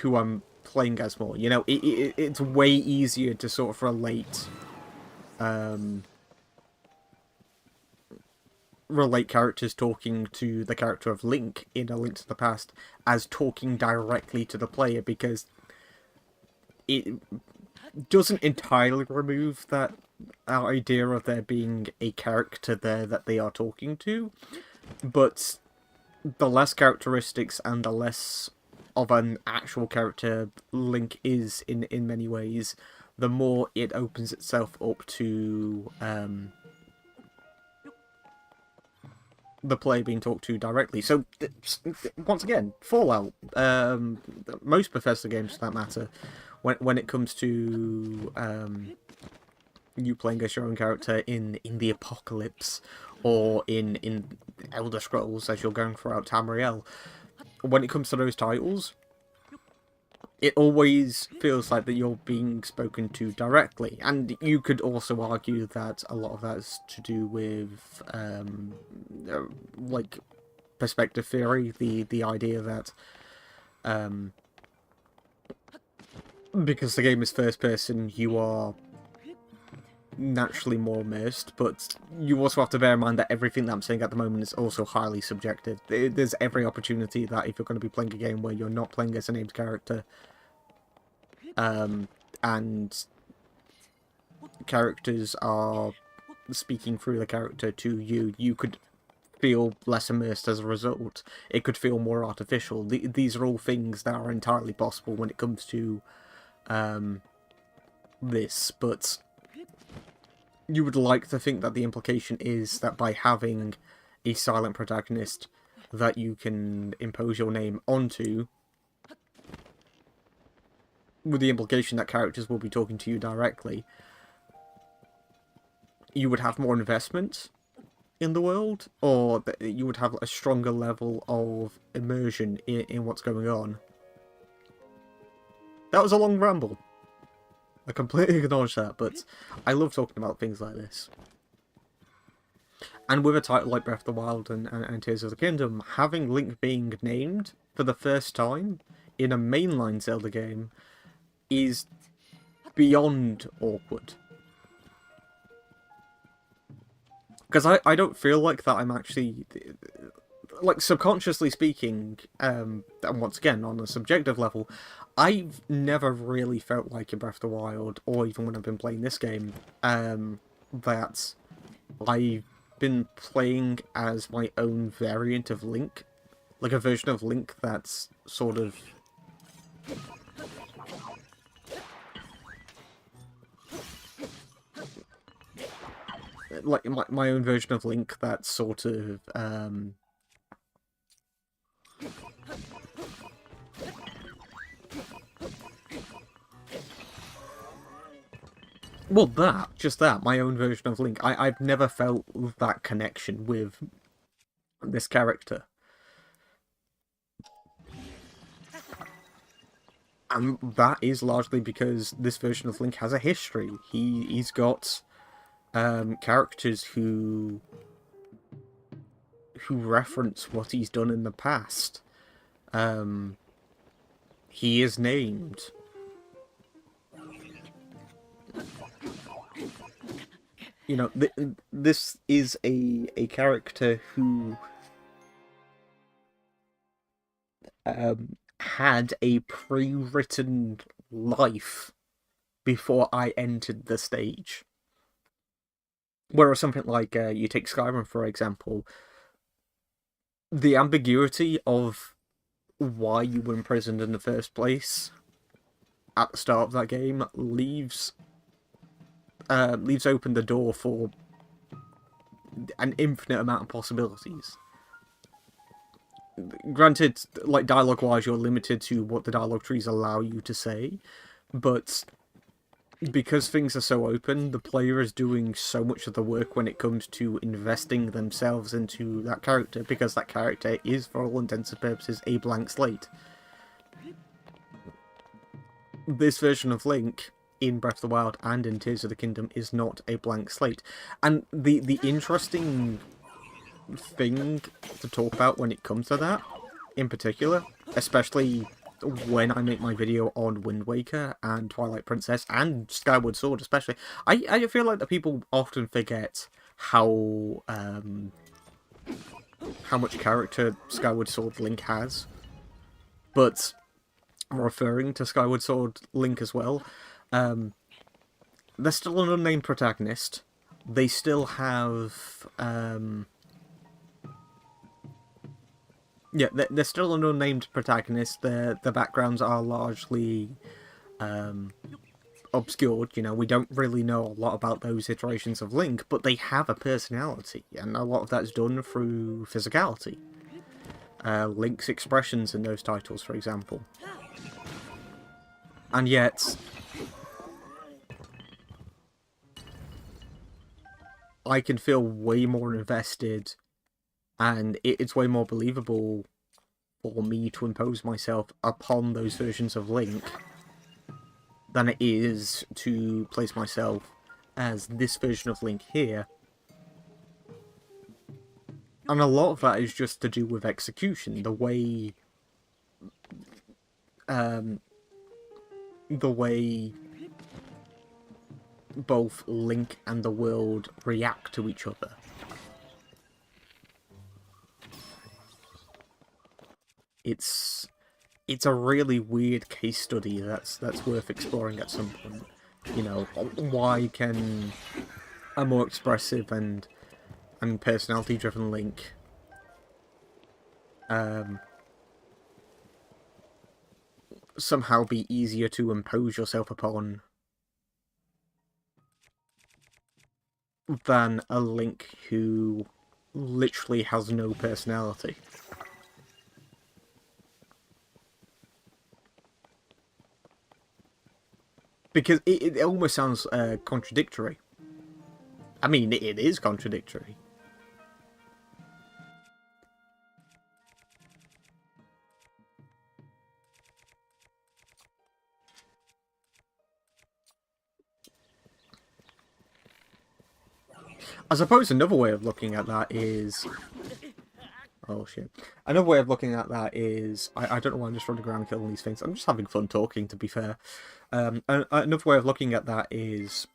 who I'm playing as more. You know, it's way easier to sort of relate characters talking to the character of Link in A Link to the Past as talking directly to the player, because it doesn't entirely remove that idea of there being a character there that they are talking to, but the less characteristics and the less of an actual character Link is in many ways, the more it opens itself up to the player being talked to directly. So, once again, Fallout, most Bethesda games for that matter, when it comes to you playing as your own character in the apocalypse, or in Elder Scrolls as you're going throughout Tamriel, when it comes to those titles, it always feels like that you're being spoken to directly. And you could also argue that a lot of that is to do with like perspective theory, the idea that because the game is first person, you are naturally more immersed, but you also have to bear in mind that everything that I'm saying at the moment is also highly subjective. There's every opportunity that if you're going to be playing a game where you're not playing as a named character, and characters are speaking through the character to you, you could feel less immersed as a result. It could feel more artificial. These are all things that are entirely possible when it comes to this, but you would like to think that the implication is that by having a silent protagonist that you can impose your name onto, with the implication that characters will be talking to you directly, you would have more investment in the world, or that you would have a stronger level of immersion in what's going on. That was a long ramble. I completely acknowledge that, but I love talking about things like this. And with a title like Breath of the Wild and Tears of the Kingdom, having Link being named for the first time in a mainline Zelda game is beyond awkward. Because I don't feel like that I'm actually, like, subconsciously speaking, and once again, on a subjective level, I've never really felt like in Breath of the Wild, or even when I've been playing this game, that I've been playing as my own variant of Link. Like a version of Link that's sort of... like my own version of Link that's sort of well, my own version of Link. I've never felt that connection with this character. And that is largely because this version of Link has a history. He's got characters who reference what he's done in the past. He is named. You know, this is a character who had a pre-written life before I entered the stage. Whereas something like, you take Skyrim, for example, the ambiguity of why you were imprisoned in the first place at the start of that game leaves open the door for an infinite amount of possibilities. Granted, like, dialogue-wise, you're limited to what the dialogue trees allow you to say, but because things are so open, the player is doing so much of the work when it comes to investing themselves into that character, because that character is, for all intents and purposes, a blank slate. This version of Link in Breath of the Wild and in Tears of the Kingdom is not a blank slate. And the interesting thing to talk about when it comes to that, in particular, especially when I make my video on Wind Waker and Twilight Princess and Skyward Sword especially, I feel like that people often forget how much character Skyward Sword Link has. But referring to Skyward Sword Link as well, they're still an unnamed protagonist. They still have yeah, they're still an unnamed protagonist. Their backgrounds are largely obscured. You know, we don't really know a lot about those iterations of Link, but they have a personality, and a lot of that's done through physicality. Link's expressions in those titles, for example. And yet, I can feel way more invested, and it's way more believable for me to impose myself upon those versions of Link than it is to place myself as this version of Link here. And a lot of that is just to do with execution, the way both Link and the world react to each other. It's a really weird case study that's worth exploring at some point. You know, why can a more expressive and personality-driven Link um, somehow be easier to impose yourself upon than a Link who literally has no personality. Because it almost sounds contradictory. I mean, it is contradictory. I suppose another way of looking at that is... Oh, shit. Another way of looking at that is... I don't know why I'm just running around killing these things. I'm just having fun talking, to be fair. Another way of looking at that is...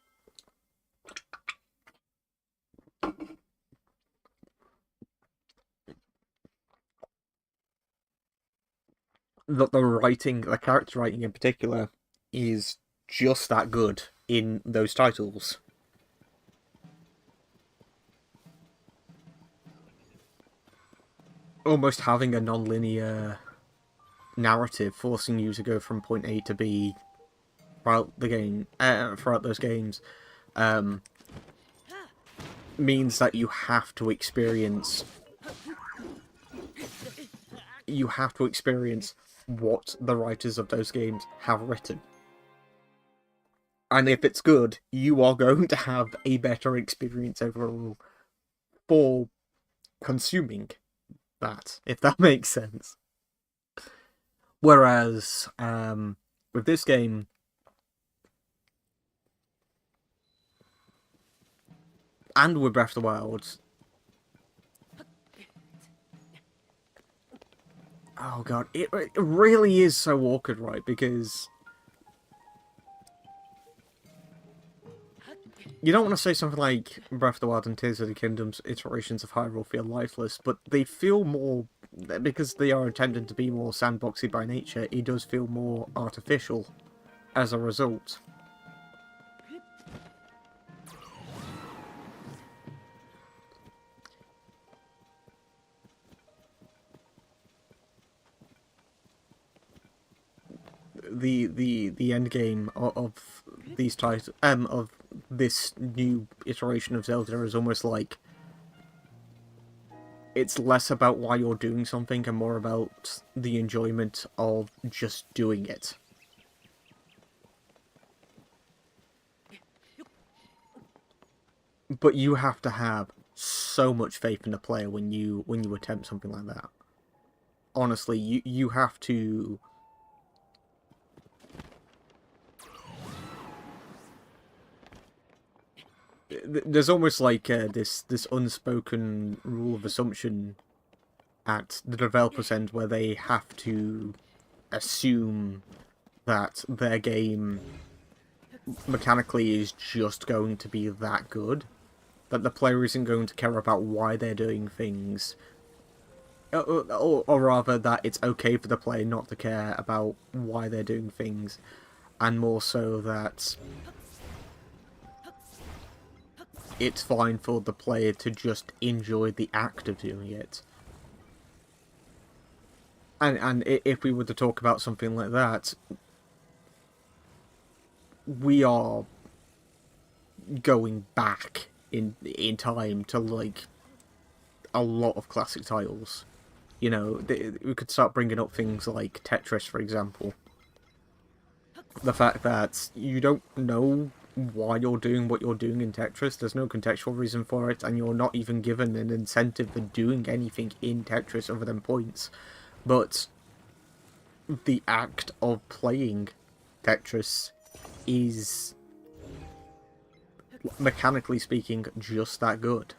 that the writing, the character writing in particular, is just that good in those titles. Almost having a non-linear narrative, forcing you to go from point A to B throughout the game, throughout those games, means that you have to experience what the writers of those games have written. And if it's good, you are going to have a better experience overall for consuming that, if that makes sense. Whereas, with this game, and with Breath of the Wild, oh god, it really is so awkward, right? Because you don't want to say something like Breath of the Wild and Tears of the Kingdom's iterations of Hyrule feel lifeless, but they feel more, because they are attempting to be more sandboxy by nature, it does feel more artificial as a result. The end game of these titles, of this new iteration of Zelda, is almost like it's less about why you're doing something and more about the enjoyment of just doing it. But you have to have so much faith in the player when you attempt something like that. Honestly, you have to... There's almost like this unspoken rule of assumption at the developer's end where they have to assume that their game mechanically is just going to be that good, that the player isn't going to care about why they're doing things, or rather that it's okay for the player not to care about why they're doing things, and more so that it's fine for the player to just enjoy the act of doing it. And if we were to talk about something like that, we are going back in time to, like, a lot of classic titles. You know, we could start bringing up things like Tetris, for example. The fact that you don't know why you're doing what you're doing in Tetris, there's no contextual reason for it, and you're not even given an incentive for doing anything in Tetris other than points. But the act of playing Tetris is, mechanically speaking, just that good.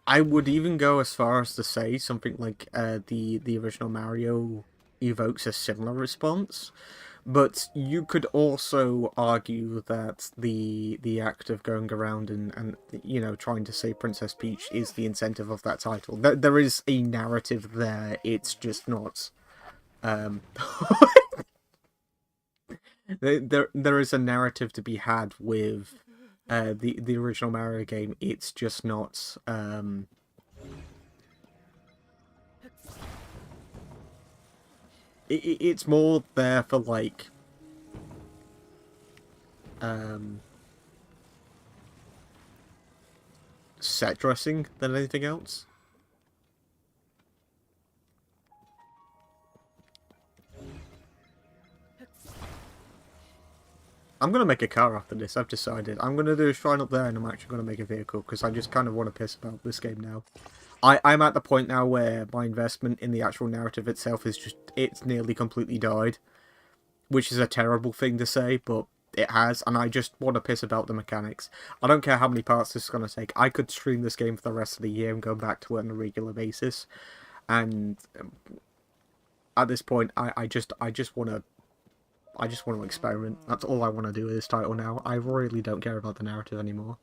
I would even go as far as to say something like the original Mario evokes a similar response, but you could also argue that the act of going around and you know, trying to save Princess Peach is the incentive of that title. There is a narrative there, it's just not... there is a narrative to be had with the original Mario game. It's just not it's more there for like set dressing than anything else. I'm going to make a car after this, I've decided. I'm going to do a shrine up there and I'm actually going to make a vehicle because I just kind of want to piss about this game now. I'm at the point now where my investment in the actual narrative itself is just, it's nearly completely died. Which is a terrible thing to say, but it has, and I just want to piss about the mechanics. I don't care how many parts this is going to take. I could stream this game for the rest of the year and go back to it on a regular basis. And at this point, I just want to experiment. That's all I want to do with this title now. I really don't care about the narrative anymore.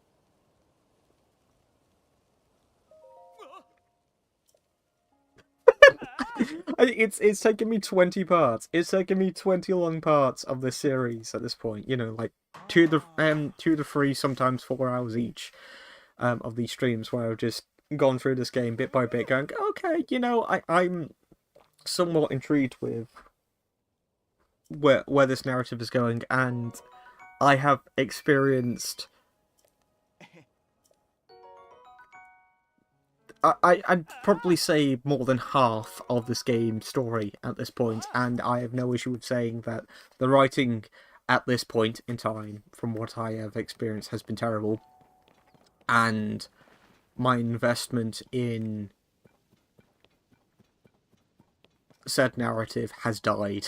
It's taken me 20 parts. It's taken me 20 long parts of this series at this point. You know, like 2 to 3, sometimes 4 hours each of these streams where I've just gone through this game bit by bit, going, okay, you know, I'm somewhat intrigued with where this narrative is going, and I have experienced. I'd probably say more than half of this game's story at this point, and I have no issue with saying that the writing at this point in time, from what I have experienced, has been terrible. And my investment in said narrative has died.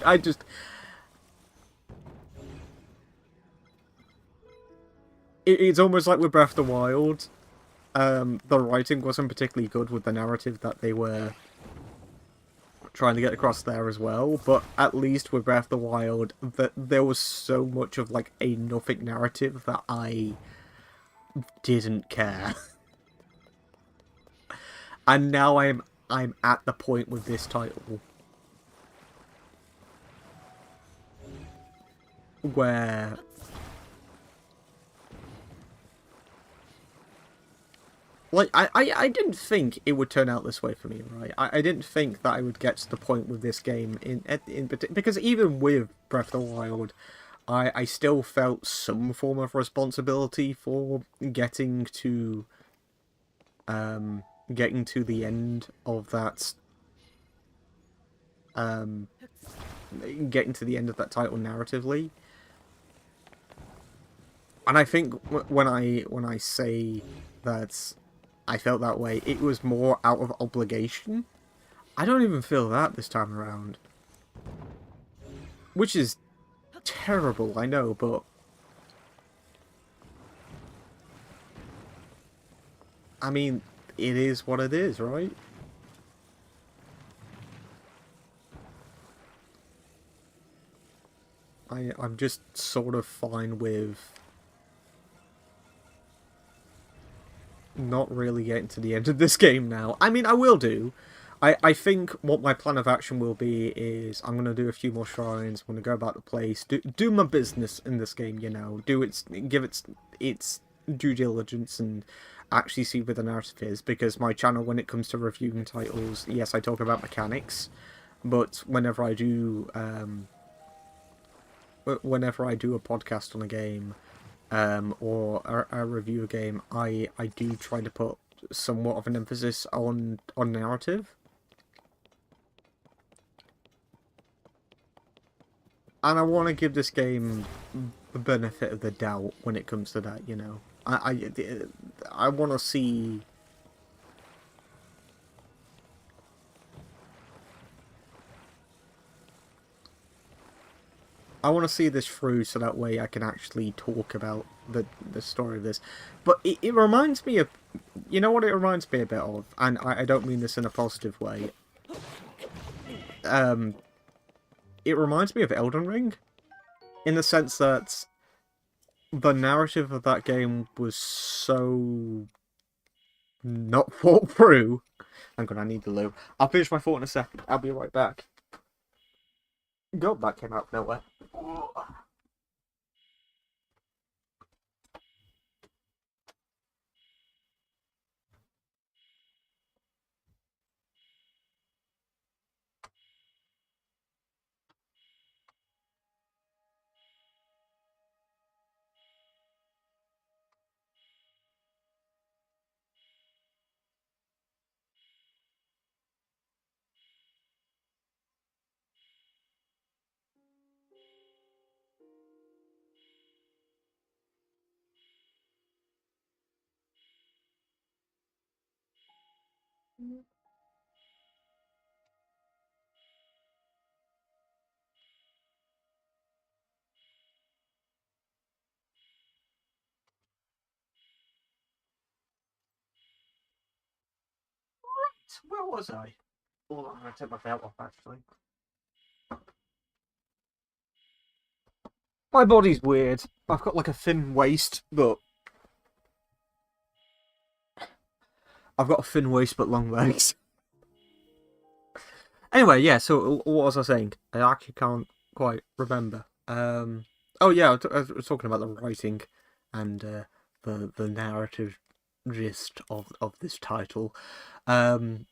I just... It's almost like with Breath of the Wild. The writing wasn't particularly good with the narrative that they were trying to get across there as well, but at least with Breath of the Wild, there was so much of like a nothing narrative that I didn't care. And now I'm at the point with this title where like, I didn't think it would turn out this way for me, right? I didn't think that I would get to the point with this game because even with Breath of the Wild, I still felt some form of responsibility for getting to the end of that getting to the end of that title narratively. And I think when I say that I felt that way, it was more out of obligation. I don't even feel that this time around. Which is terrible, I know, but... I mean, it is what it is, right? I'm just sort of fine with not really getting to the end of this game now. I mean, I will do. I think what my plan of action will be is I'm going to do a few more shrines, I'm going to go about the place, do my business in this game, you know, give its due diligence and actually see where the narrative is, because my channel, when it comes to reviewing titles, yes, I talk about mechanics, but whenever I do a podcast on a game, or a review a game, I do try to put somewhat of an emphasis on narrative. And I want to give this game the benefit of the doubt when it comes to that, you know. I want to see... I want to see this through so that way I can actually talk about the story of this. But it reminds me of... You know what it reminds me a bit of? And I don't mean this in a positive way. It reminds me of Elden Ring. In the sense that the narrative of that game was so... not thought through. Hang on, I need the loo. I'll finish my thought in a second. I'll be right back. God, that came out of nowhere. Where was I? Oh, I'm gonna take my belt off actually. My body's weird. I've got like a thin waist, but long legs. Anyway, yeah. So what was I saying? I actually can't quite remember. Oh yeah, I was talking about the writing and the narrative gist of this title. Um,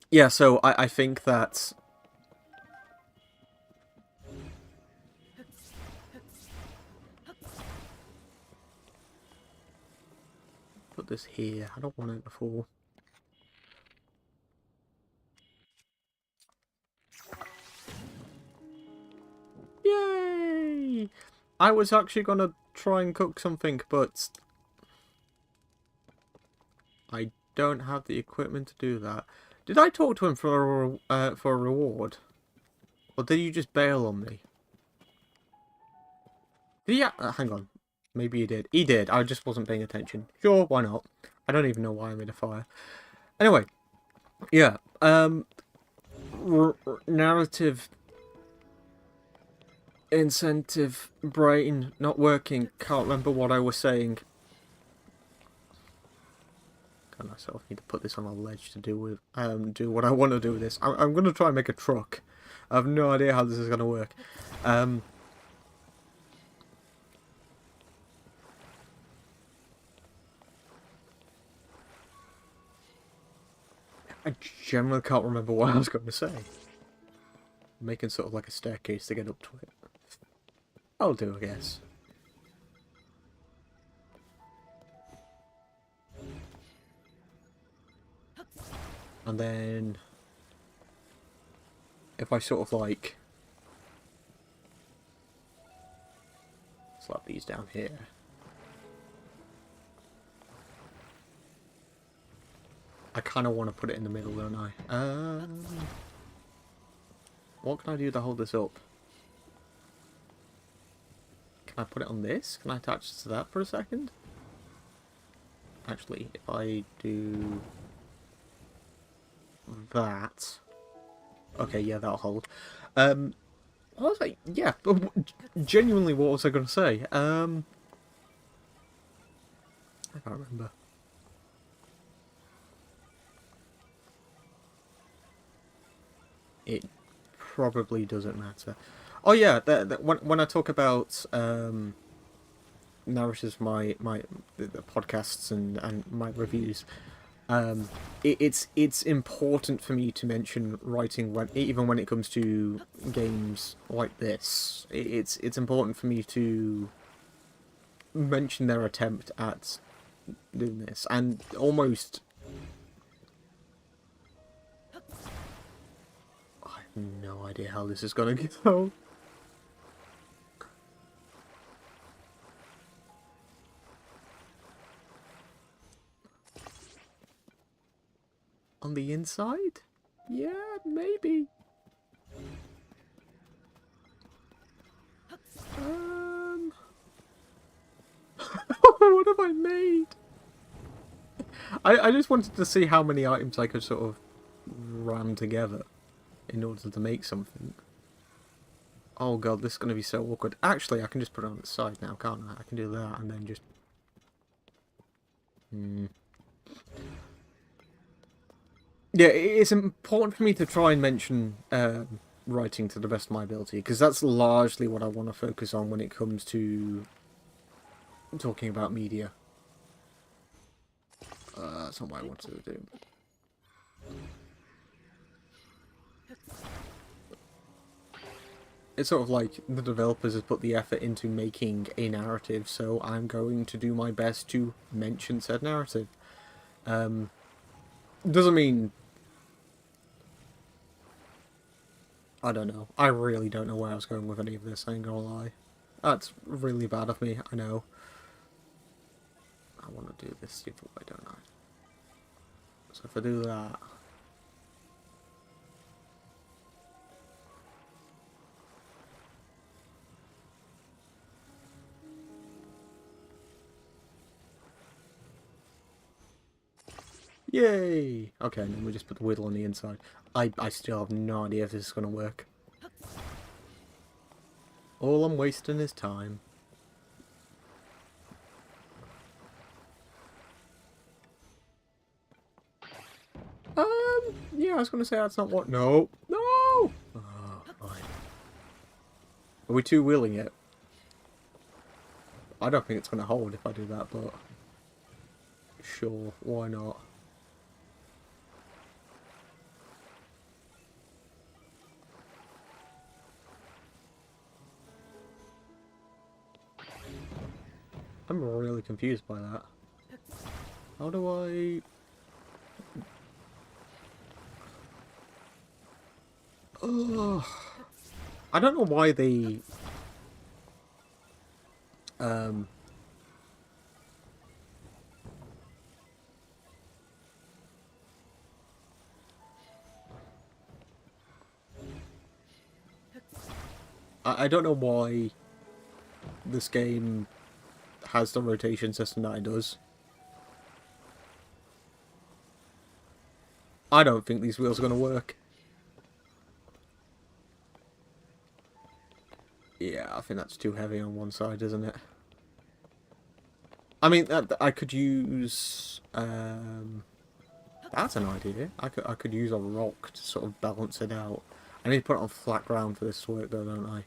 yeah. So I think that. Put this here. I don't want it before. Yay! I was actually gonna try and cook something, but I don't have the equipment to do that. Did I talk to him for a reward, or did you just bail on me? Did he? Hang on, maybe he did. He did. I just wasn't paying attention. Sure, why not? I don't even know why I made a fire. Anyway, yeah. Narrative incentive brain not working. Can't remember what I was saying. I myself need to put this on a ledge to do what I want to do with this. I'm going to try and make a truck. I have no idea how this is going to work. I generally can't remember what I was going to say. I'm making sort of like a staircase to get up to it. I'll do, I guess. And then if I sort of like slap these down here. I kind of want to put it in the middle, don't I? What can I do to hold this up? Can I put it on this? Can I attach it to that for a second? Actually, if I do that... Okay, yeah, that'll hold. What was I... Yeah, genuinely, what was I going to say? I can't remember. It probably doesn't matter. Oh yeah, when I talk about narratives, the podcasts and my reviews, it's important for me to mention writing even when it comes to games like this. It's important for me to mention their attempt at doing this and almost. I have no idea how this is gonna go. On the inside? Yeah, maybe. What have I made? I just wanted to see how many items I could sort of ram together in order to make something. Oh god, this is going to be so awkward. Actually, I can just put it on the side now, can't I? I can do that and then just... Yeah, it's important for me to try and mention writing to the best of my ability, because that's largely what I want to focus on when it comes to talking about media. That's not what I wanted to do. It's sort of like the developers have put the effort into making a narrative, so I'm going to do my best to mention said narrative. Doesn't mean... I don't know. I really don't know where I was going with any of this, I ain't gonna lie. That's really bad of me, I know. I want to do this the other way, don't I? So if I do that... Yay! Okay, and then we just put the wheel on the inside. I still have no idea if this is going to work. All I'm wasting is time. Yeah, I was going to say that's not what... No! No! Oh, fine. Are we two-wheeling it? I don't think it's going to hold if I do that, but... Sure, why not? I'm really confused by that. How do I... Oh, I don't know why they... I don't know why this game has the rotation system that it does. I don't think these wheels are going to work. Yeah, I think that's too heavy on one side, isn't it? I mean, I could use... that's an idea. I could use a rock to sort of balance it out. I need to put it on flat ground for this to work though, don't I?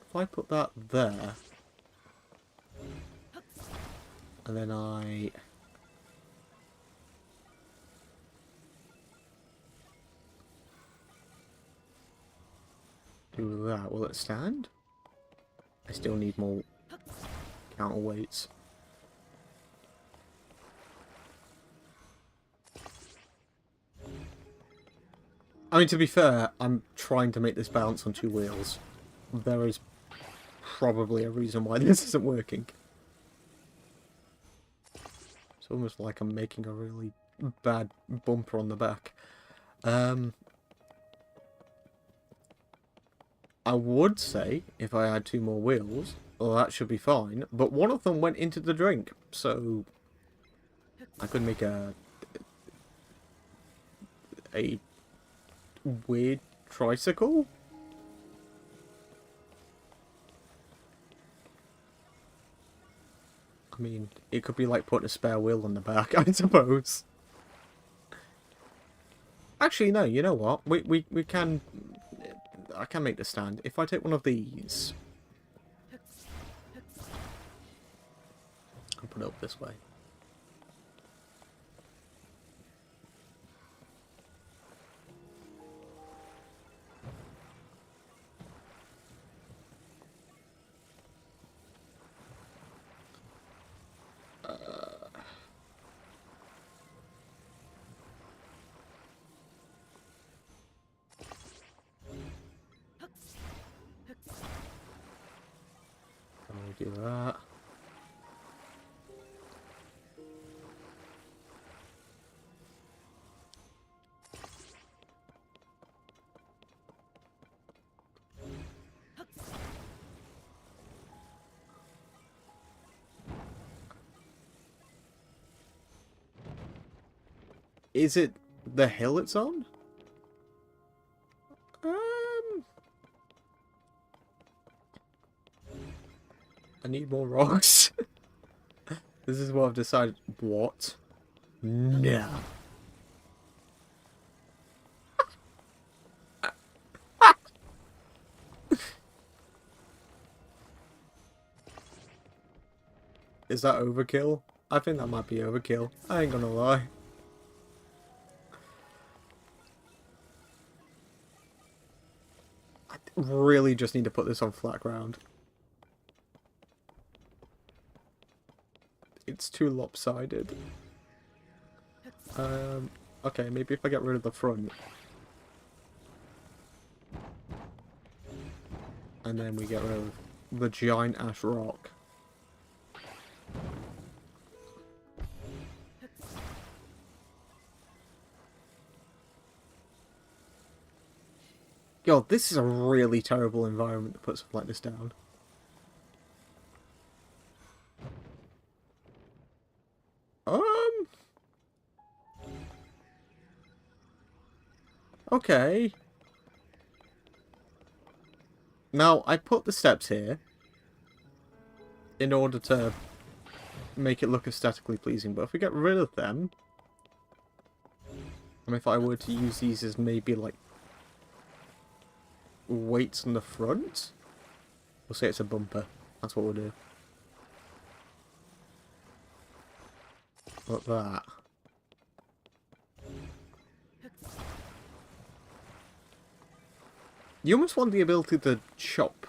If I put that there... And then I... do that, will it stand? I still need more counterweights. I mean, to be fair, I'm trying to make this balance on two wheels. There is probably a reason why this isn't working. It's almost like I'm making a really bad bumper on the back. I would say, if I had two more wheels, well, that should be fine. But one of them went into the drink, so I could make a weird tricycle. I mean, it could be like putting a spare wheel on the back, I suppose. Actually, no, you know what? We can... I can make the stand. If I take one of these... I'll put it up this way. I'll do that. Is it the hill it's on? I need more rocks. This is what I've decided. What? No. Is that overkill? I think that might be overkill. I ain't gonna lie. I really just need to put this on flat ground. It's too lopsided. Okay, maybe if I get rid of the front. And then we get rid of the giant ash rock. God, this is a really terrible environment to put something like this down. Okay. Now, I put the steps here in order to make it look aesthetically pleasing, but if we get rid of them, and if I were to use these as maybe like weights on the front, we'll say it's a bumper. That's what we'll do. Like that. You almost want the ability to chop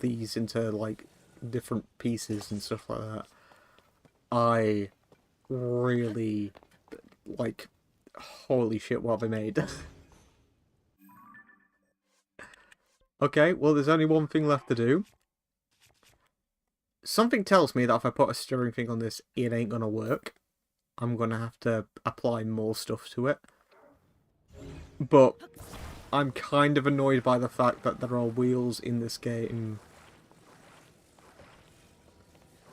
these into like different pieces and stuff like that. I really like, holy shit, what have I made? Okay, well there's only one thing left to do. Something tells me that if I put a steering thing on this, it ain't gonna work. I'm gonna have to apply more stuff to it. But I'm kind of annoyed by the fact that there are wheels in this game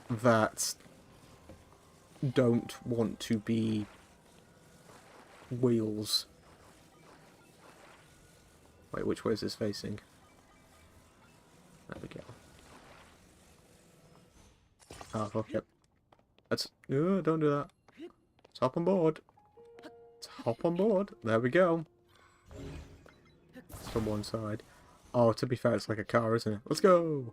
that don't want to be wheels. Wait, which way is this facing? There we go. Oh, fuck it. Let's... Oh, don't do that. Let's hop on board. Let's hop on board. There we go. It's from one side. Oh, to be fair, it's like a car, isn't it? Let's go!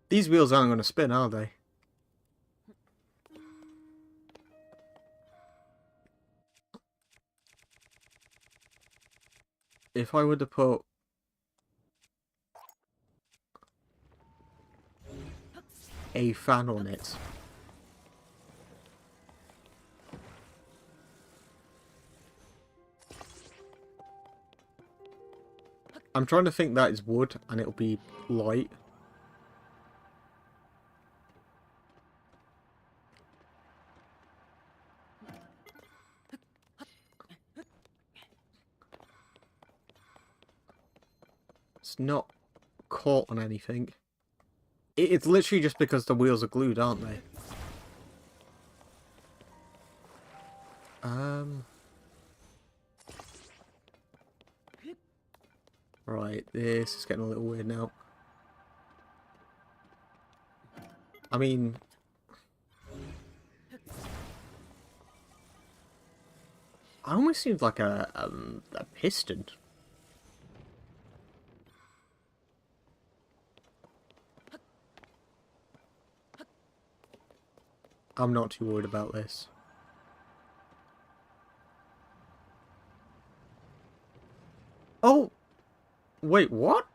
These wheels aren't going to spin, are they? If I were to put... a fan on it... I'm trying to think that is wood, and it'll be light. It's not caught on anything. It's literally just because the wheels are glued, aren't they? Right, this is getting a little weird now. I mean... I almost seemed like a piston. I'm not too worried about this. Oh! Wait, what?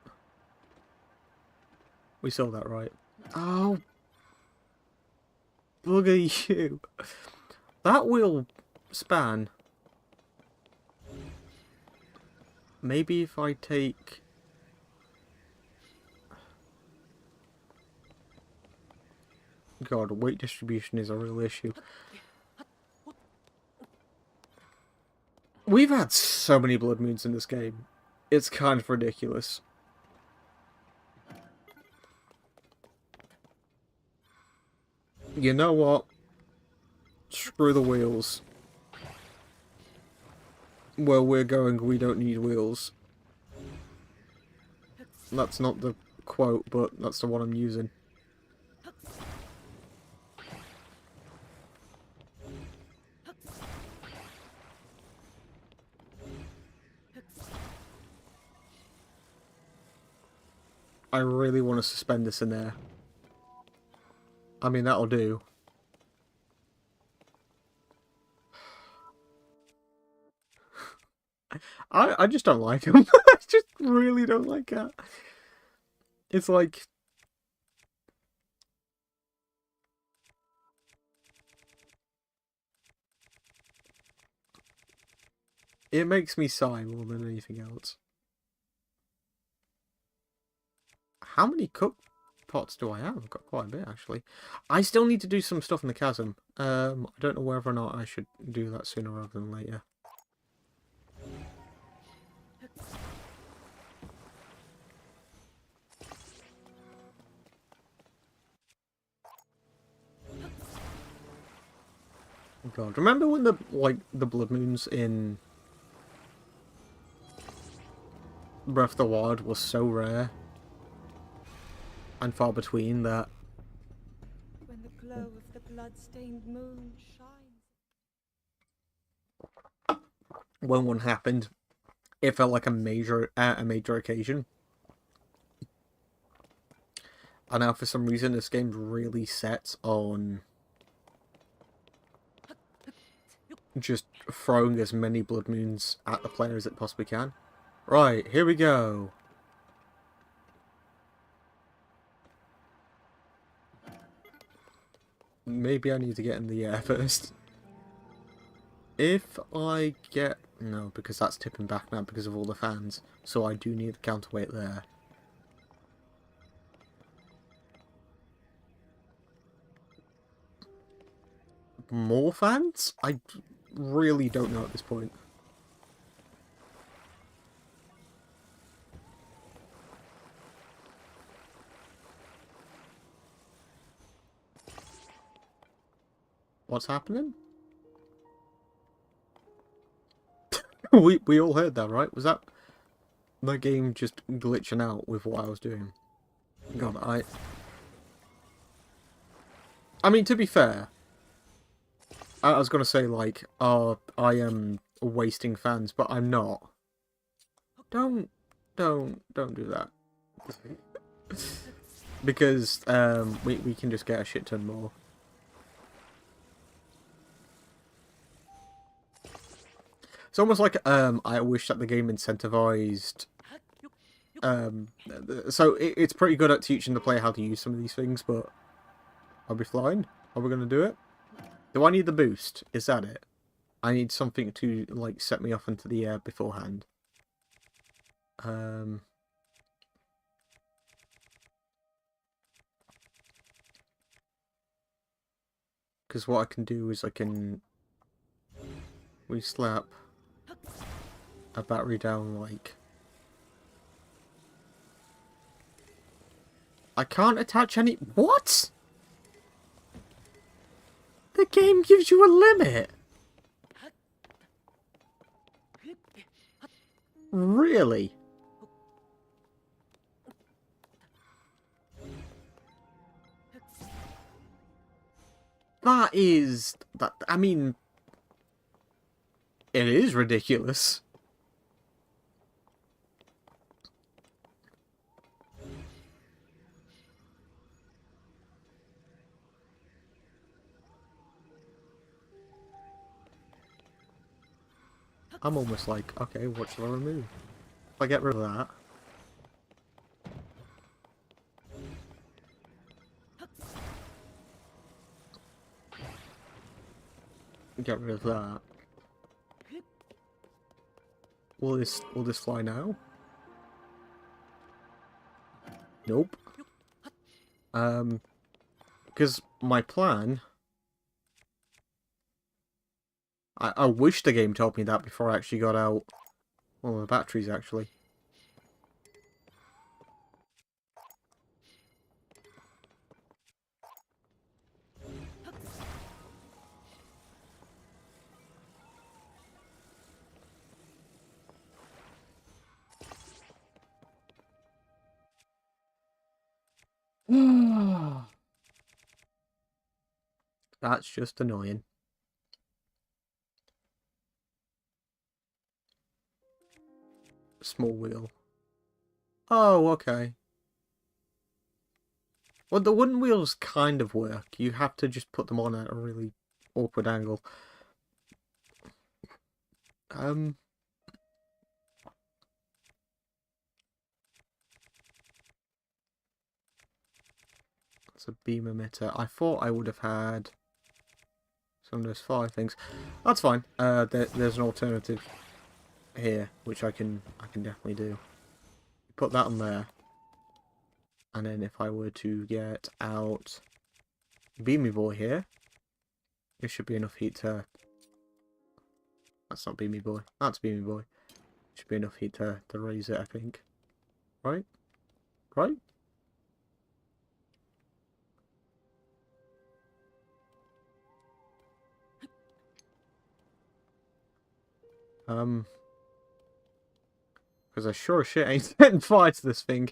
We saw that right. Oh! Bugger you! That wheel span... Maybe if I take... God, weight distribution is a real issue. We've had so many blood moons in this game. It's kind of ridiculous. You know what? Screw the wheels. Where we're going, we don't need wheels. That's not the quote, but that's the one I'm using. I really want to suspend this in there. I mean, that'll do. I just don't like him. I just really don't like that. It's like... It makes me sigh more than anything else. How many cook pots do I have? I've got quite a bit, actually. I still need to do some stuff in the chasm. I don't know whether or not I should do that sooner rather than later. god. Remember when the blood moons in Breath of the Wild was so rare and far between that when the glow of the blood-stained moon shines. when one happened, it felt like a major occasion. And now for some reason this game's really set on just throwing as many blood moons at the player as it possibly can. Right, here we go. Maybe I need to get in the air first. If I get... No, because that's tipping back now because of all the fans. So I do need the counterweight there. More fans? I really don't know at this point. What's happening? we all heard that, right? Was that the game just glitching out with what I was doing? God, I mean, to be fair, I was gonna say, like, I am wasting fans, but I'm not. Don't do that. Because, we can just get a shit ton more. It's almost like, I wish that the game incentivized, so it's pretty good at teaching the player how to use some of these things, but are we flying? Are we gonna do it? Do I need the boost? Is that it? I need something to, like, set me off into the air beforehand. Because what I can do is I can slap a battery down, like... I can't attach any... What? The game gives you a limit? Really? That is... I mean... It is ridiculous. I'm almost like, okay, what shall I remove? If I get rid of that... Get rid of that. Will this fly now? Nope. Because my plan... I wish the game told me that before I actually got out. Well, the batteries, actually. That's just annoying. Small wheel. Oh, okay. Well, the wooden wheels kind of work. You have to just put them on at a really awkward angle. It's a beam emitter. I thought I would have had some of those fire things. That's fine. There's an alternative here, which I can definitely do. Put that on there. And then if I were to get out Beamy Boy here, there should be enough heat to... That's not Beamy Boy. That's Beamy Boy. Should be enough heat to raise it, I think. Right? Right? Because I sure as shit ain't setting fire to this thing.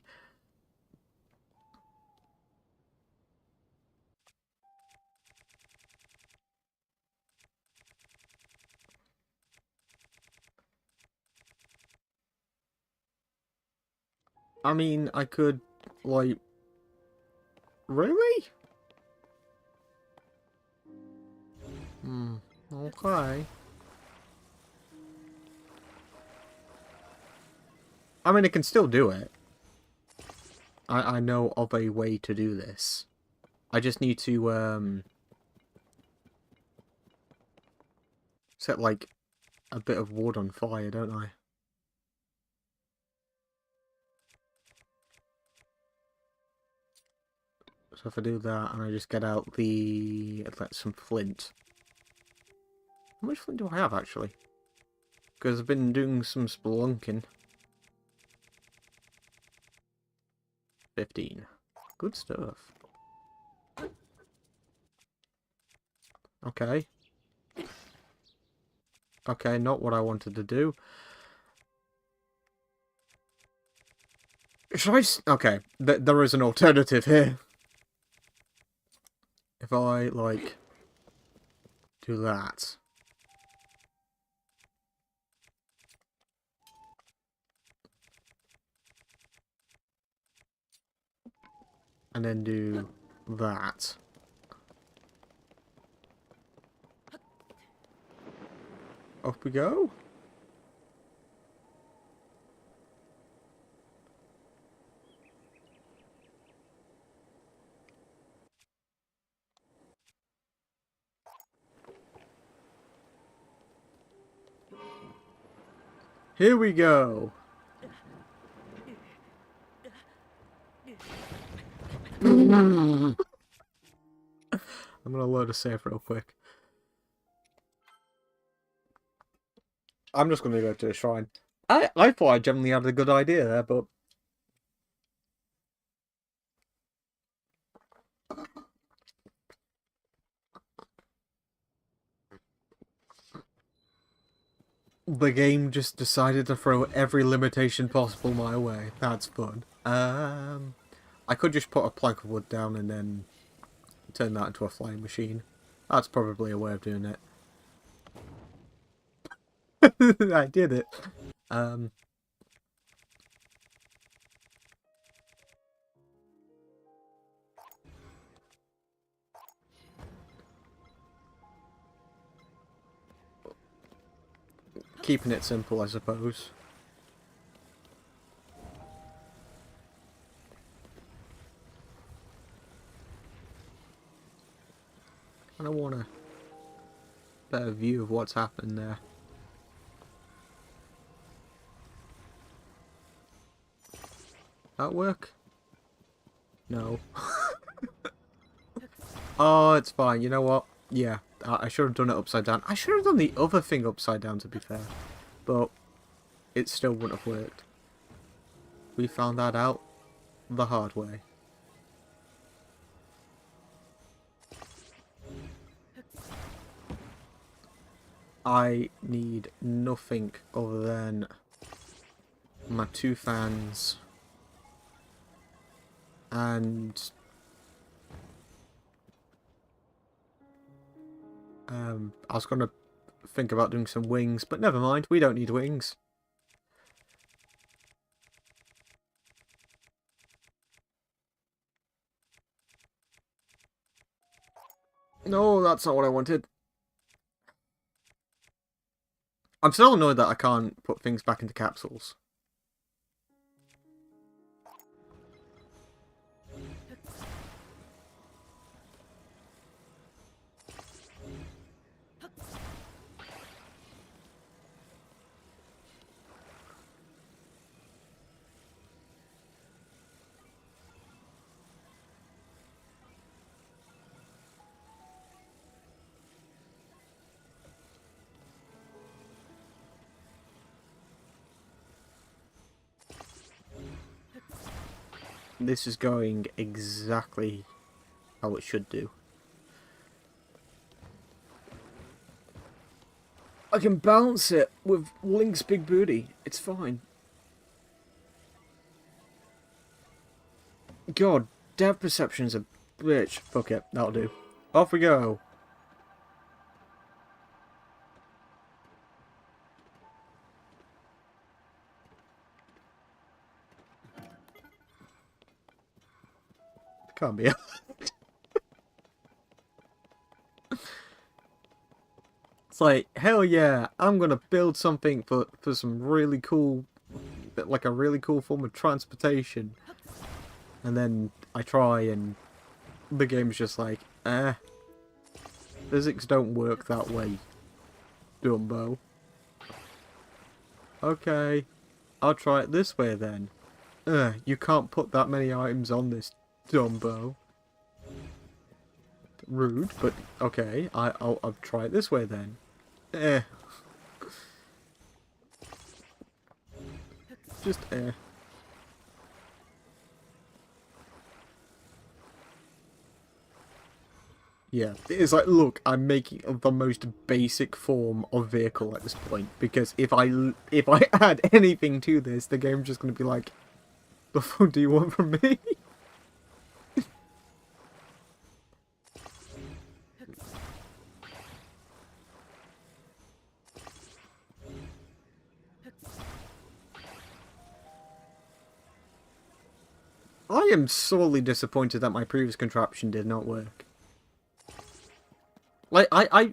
I mean, I could, like... Really? Okay. I mean, I can still do it. I know of a way to do this. I just need to, set, like, a bit of wood on fire, don't I? So if I do that, and I just get out some flint. How much flint do I have, actually? Because I've been doing some spelunking. 15. Good stuff. Okay. Okay, not what I wanted to do. Should I... Okay, there is an alternative here. If I, like, do that. And then do that. Off we go. Here we go. I'm gonna load a save real quick. I'm just gonna go to the shrine. I thought I generally had a good idea there, but the game just decided to throw every limitation possible my way. That's fun. I could just put a plank of wood down and then turn that into a flying machine. That's probably a way of doing it. I did it. Keeping it simple, I suppose. I don't want a better view of what's happened there. That work? No. Oh, it's fine. You know what? Yeah, I should have done it upside down. I should have done the other thing upside down, to be fair. But it still wouldn't have worked. We found that out the hard way. I need nothing other than my 2 fans and I was gonna think about doing some wings, but never mind, we don't need wings. No, that's not what I wanted. I'm still annoyed that I can't put things back into capsules. This is going exactly how it should do. I can balance it with Link's big booty. It's fine. God, depth perception's a bitch. Fuck it, that'll do. Off we go. Can't be. It's like, hell yeah, I'm gonna build something for some really cool, like a really cool form of transportation. And then I try and the game's just like, physics don't work that way, Dumbo. Okay, I'll try it this way then. You can't put that many items on this, Dumbo. Rude, but okay, I'll try it this way then. Just Yeah, it's like, look, I'm making the most basic form of vehicle at this point, because if I add anything to this, the game's just gonna be like, the fuck do you want from me? I am sorely disappointed that my previous contraption did not work. Like,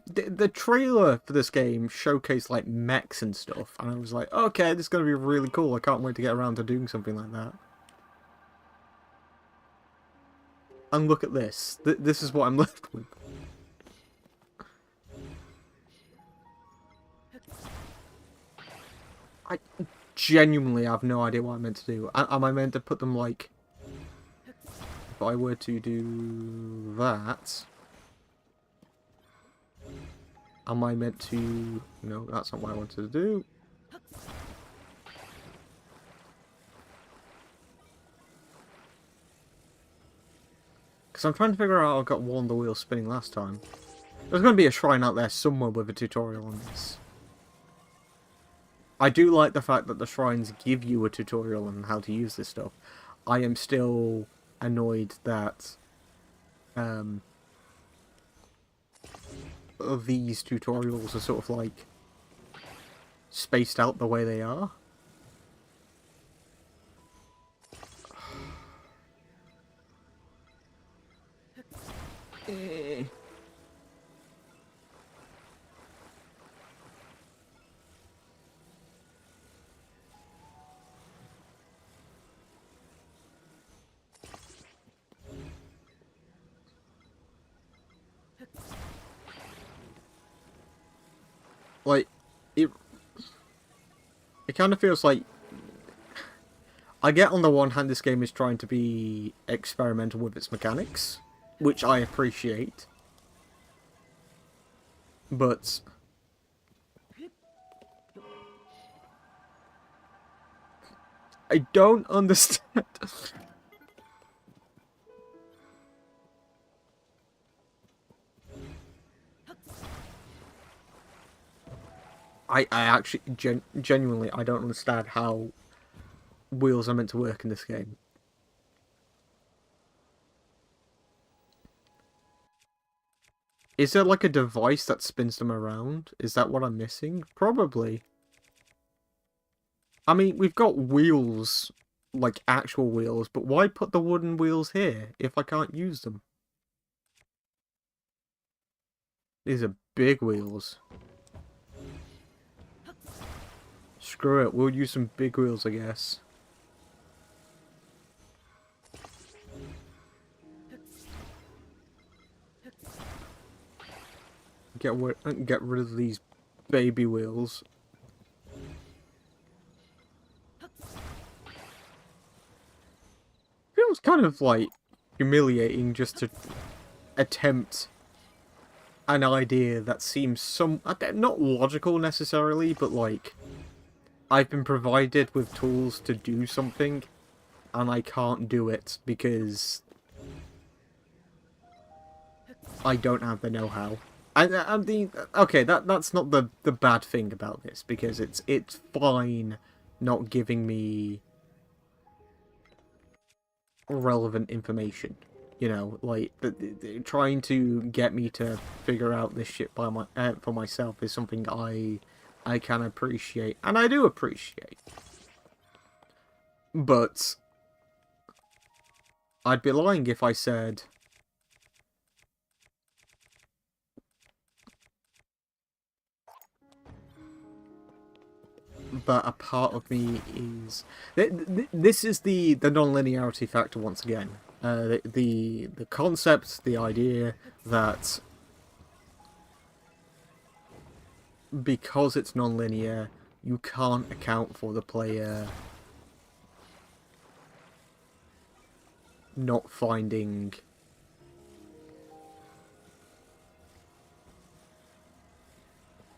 the trailer for this game showcased, like, mechs and stuff, and I was like, okay, this is going to be really cool, I can't wait to get around to doing something like that. And look at this. This is what I'm left with. I genuinely have no idea what I'm meant to do. Am I meant to put them, like... If I were to do that... Am I meant to... No, that's not what I wanted to do. Because I'm trying to figure out how I got one of the wheels spinning last time. There's going to be a shrine out there somewhere with a tutorial on this. I do like the fact that the shrines give you a tutorial on how to use this stuff. I am still annoyed that these tutorials are sort of like spaced out the way they are. Like, it kind of feels like... I get on the one hand this game is trying to be experimental with its mechanics, which I appreciate. But... I don't understand. I actually, genuinely, I don't understand how wheels are meant to work in this game. Is there like a device that spins them around? Is that what I'm missing? Probably. I mean, we've got wheels, like actual wheels, but why put the wooden wheels here if I can't use them? These are big wheels. Screw it, we'll use some big wheels, I guess. Get rid of these baby wheels. Feels kind of like humiliating just to attempt an idea that seems not logical necessarily, but like I've been provided with tools to do something and I can't do it because I don't have the know-how. I mean, okay, that's not the bad thing about this, because it's fine not giving me relevant information. You know, like trying to get me to figure out this shit by for myself is something I can appreciate, and I do appreciate. But I'd be lying if I said that a part of me is... This is the non-linearity factor once again. The concept, the idea that because it's non-linear, you can't account for the player not finding...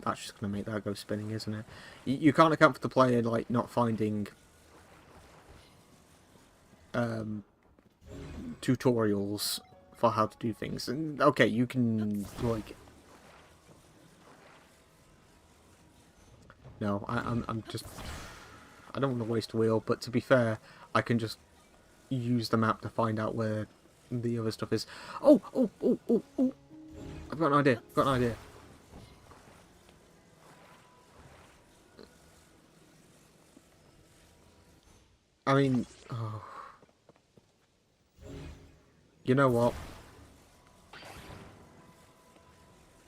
That's just going to make that go spinning, isn't it? You can't account for the player, like, not finding tutorials for how to do things. And, okay, you can, like... No, I'm just... I don't want to waste a wheel, but to be fair, I can just use the map to find out where the other stuff is. Oh! I've got an idea. I mean... Oh. You know what?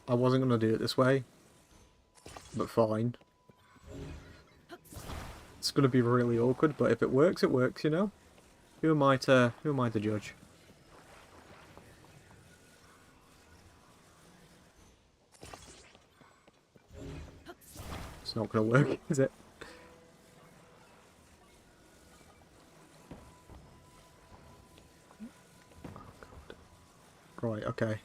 I wasn't going to do it this way, but fine. It's going to be really awkward, but if it works, you know? Who am I to judge? It's not going to work, is it? Right, okay.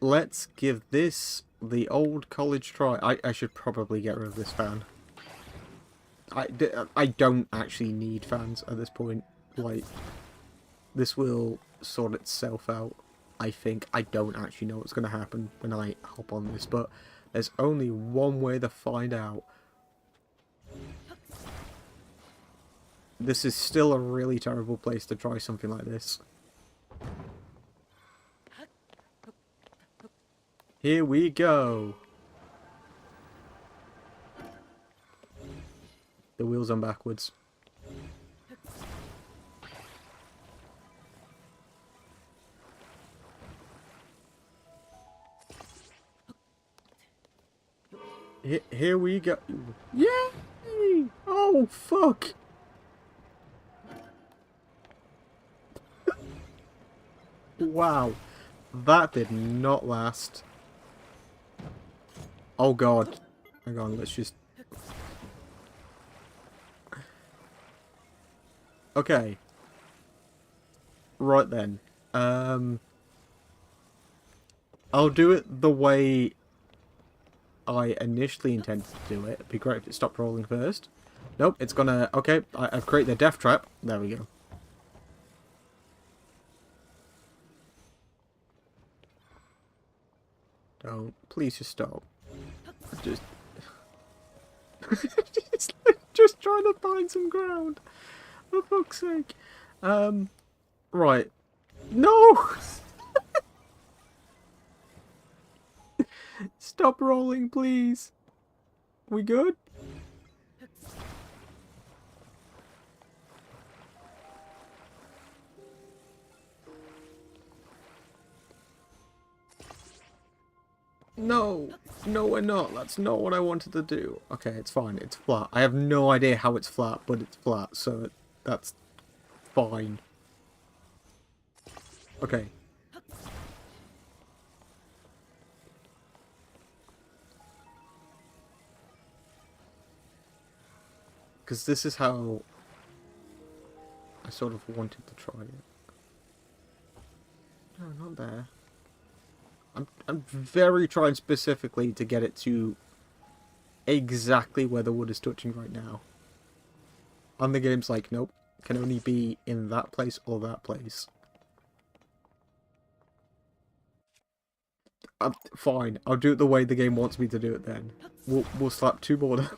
Let's give this the old college try. I should probably get rid of this fan. I don't actually need fans at this point. Like, this will sort itself out, I think. I don't actually know what's going to happen when I hop on this, but there's only one way to find out. This is still a really terrible place to try something like this. Here we go. The wheel's on backwards. Here we go. Yay! Oh, fuck! Wow. That did not last. Oh god. Hang on, let's just... Okay. Right then. I'll do it the way I initially intended to do it. It'd be great if it stopped rolling first. Nope, it's gonna... Okay, I've created a death trap. There we go. Don't. Please just stop. Just... just trying to find some ground. For fuck's sake. Right. No! Stop rolling, please. We good? No, no we're not. That's not what I wanted to do. Okay, it's fine. It's flat. I have no idea how it's flat, but it's flat, so that's fine. Okay. Because this is how I sort of wanted to try it. No, not there. I'm very trying specifically to get it to exactly where the wood is touching right now. And the game's like, nope, can only be in that place or that place. Fine, I'll do it the way the game wants me to do it then. We'll slap 2 more down.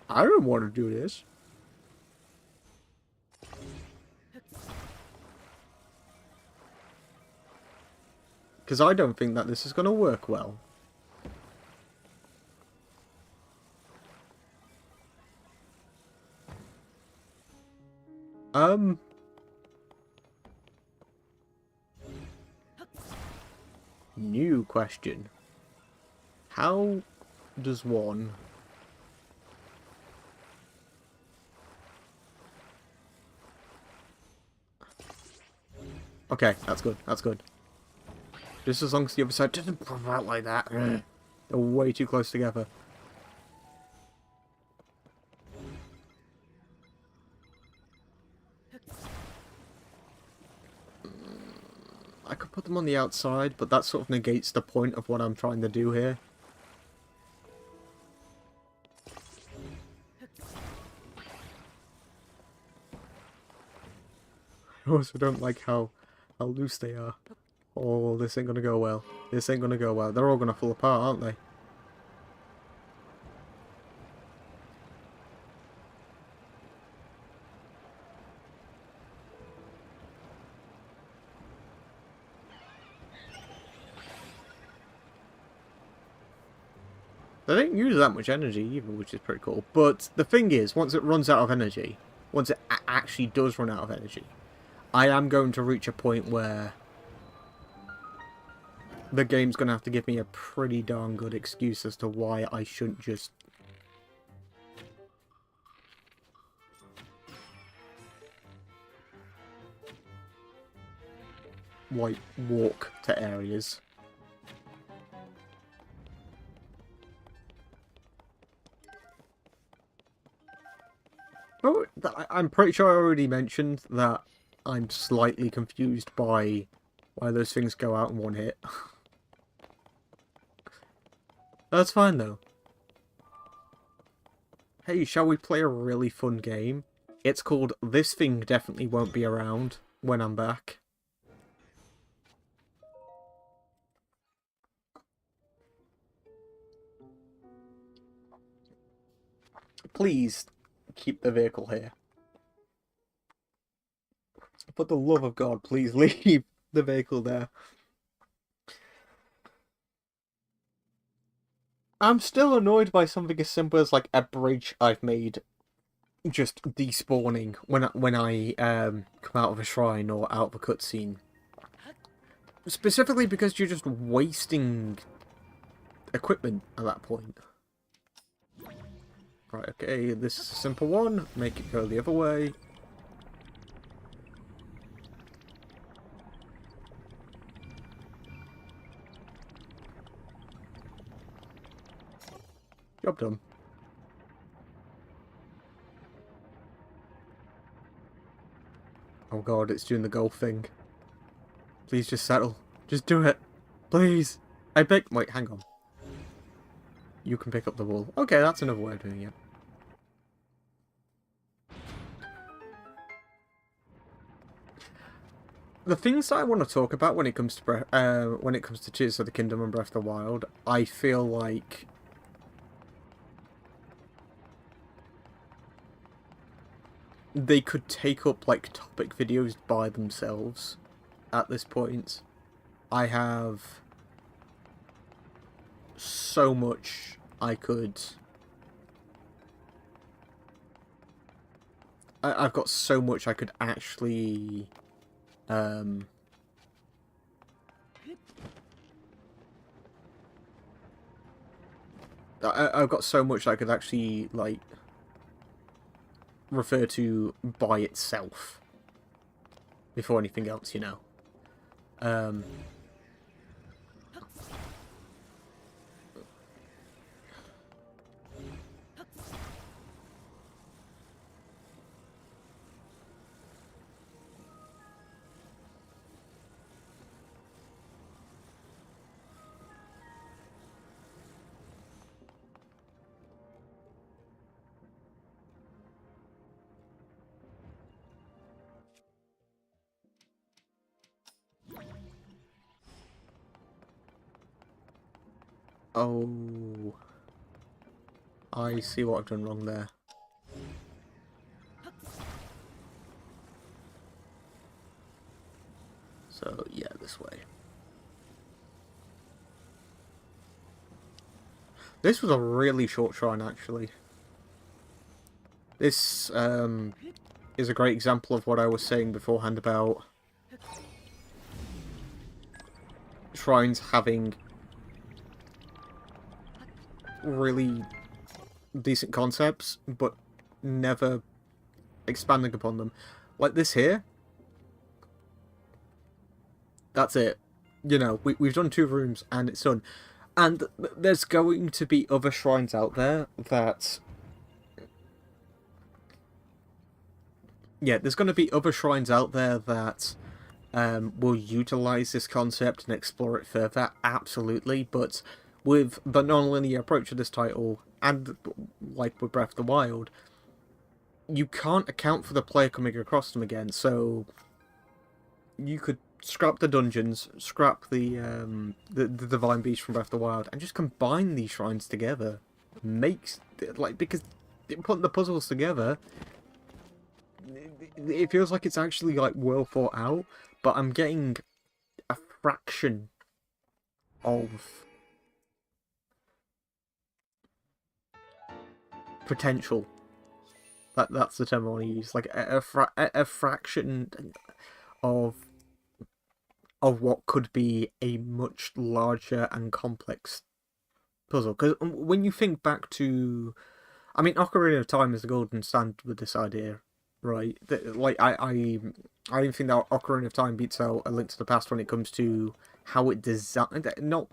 I don't want to do this. Because I don't think that this is going to work well. New question. How does one... Okay, that's good, that's good. Just as long as the other side doesn't pop out like that. They're way too close together. I could put them on the outside, but that sort of negates the point of what I'm trying to do here. I also don't like how loose they are. Oh, this ain't gonna go well. This ain't gonna go well. They're all gonna fall apart, aren't they? They don't use that much energy either, which is pretty cool. But the thing is, once it runs out of energy, once it actually does run out of energy, I am going to reach a point where the game's going to have to give me a pretty darn good excuse as to why I shouldn't just... like, walk to areas. Oh, I'm pretty sure I already mentioned that I'm slightly confused by why those things go out in one hit. That's fine, though. Hey, shall we play a really fun game? It's called This Thing Definitely Won't Be Around When I'm Back. Please keep the vehicle here. For the love of God, please leave the vehicle there. I'm still annoyed by something as simple as like a bridge I've made just despawning when I come out of a shrine or out of a cutscene. Specifically because you're just wasting equipment at that point. Right, okay, this is a simple one. Make it go the other way. Job done. Oh god, it's doing the golf thing. Please just settle. Just do it. Please. I beg... Wait, hang on. You can pick up the ball. Okay, that's another way of doing it. The things that I want to talk about when it comes to Tears of the Kingdom and Breath of the Wild, I feel like they could take up like topic videos by themselves at this point. I have so much I could... I've got so much I could actually... I've got so much I could actually, like, refer to by itself before anything else, you know. Oh, I see what I've done wrong there. So, yeah, this way. This was a really short shrine, actually. This is a great example of what I was saying beforehand about shrines having really decent concepts, but never expanding upon them. Like this here. That's it. You know, we've done 2 rooms and it's done. And there's going to be other shrines out there that... Yeah, there's going to be other shrines out there that will utilize this concept and explore it further, absolutely. But with the non-linear approach of this title, and like with Breath of the Wild, you can't account for the player coming across them again. So you could scrap the dungeons, scrap the Divine Beast from Breath of the Wild, and just combine these shrines together. Makes, like, because putting the puzzles together, it feels like it's actually, like, well thought out, but I'm getting a fraction of potential. That's the term I want to use. Like, a fraction of what could be a much larger and complex puzzle. Because when you think back to... I mean, Ocarina of Time is the golden standard with this idea, right? Like, I even think that Ocarina of Time beats out A Link to the Past when it comes to how it designed... Not...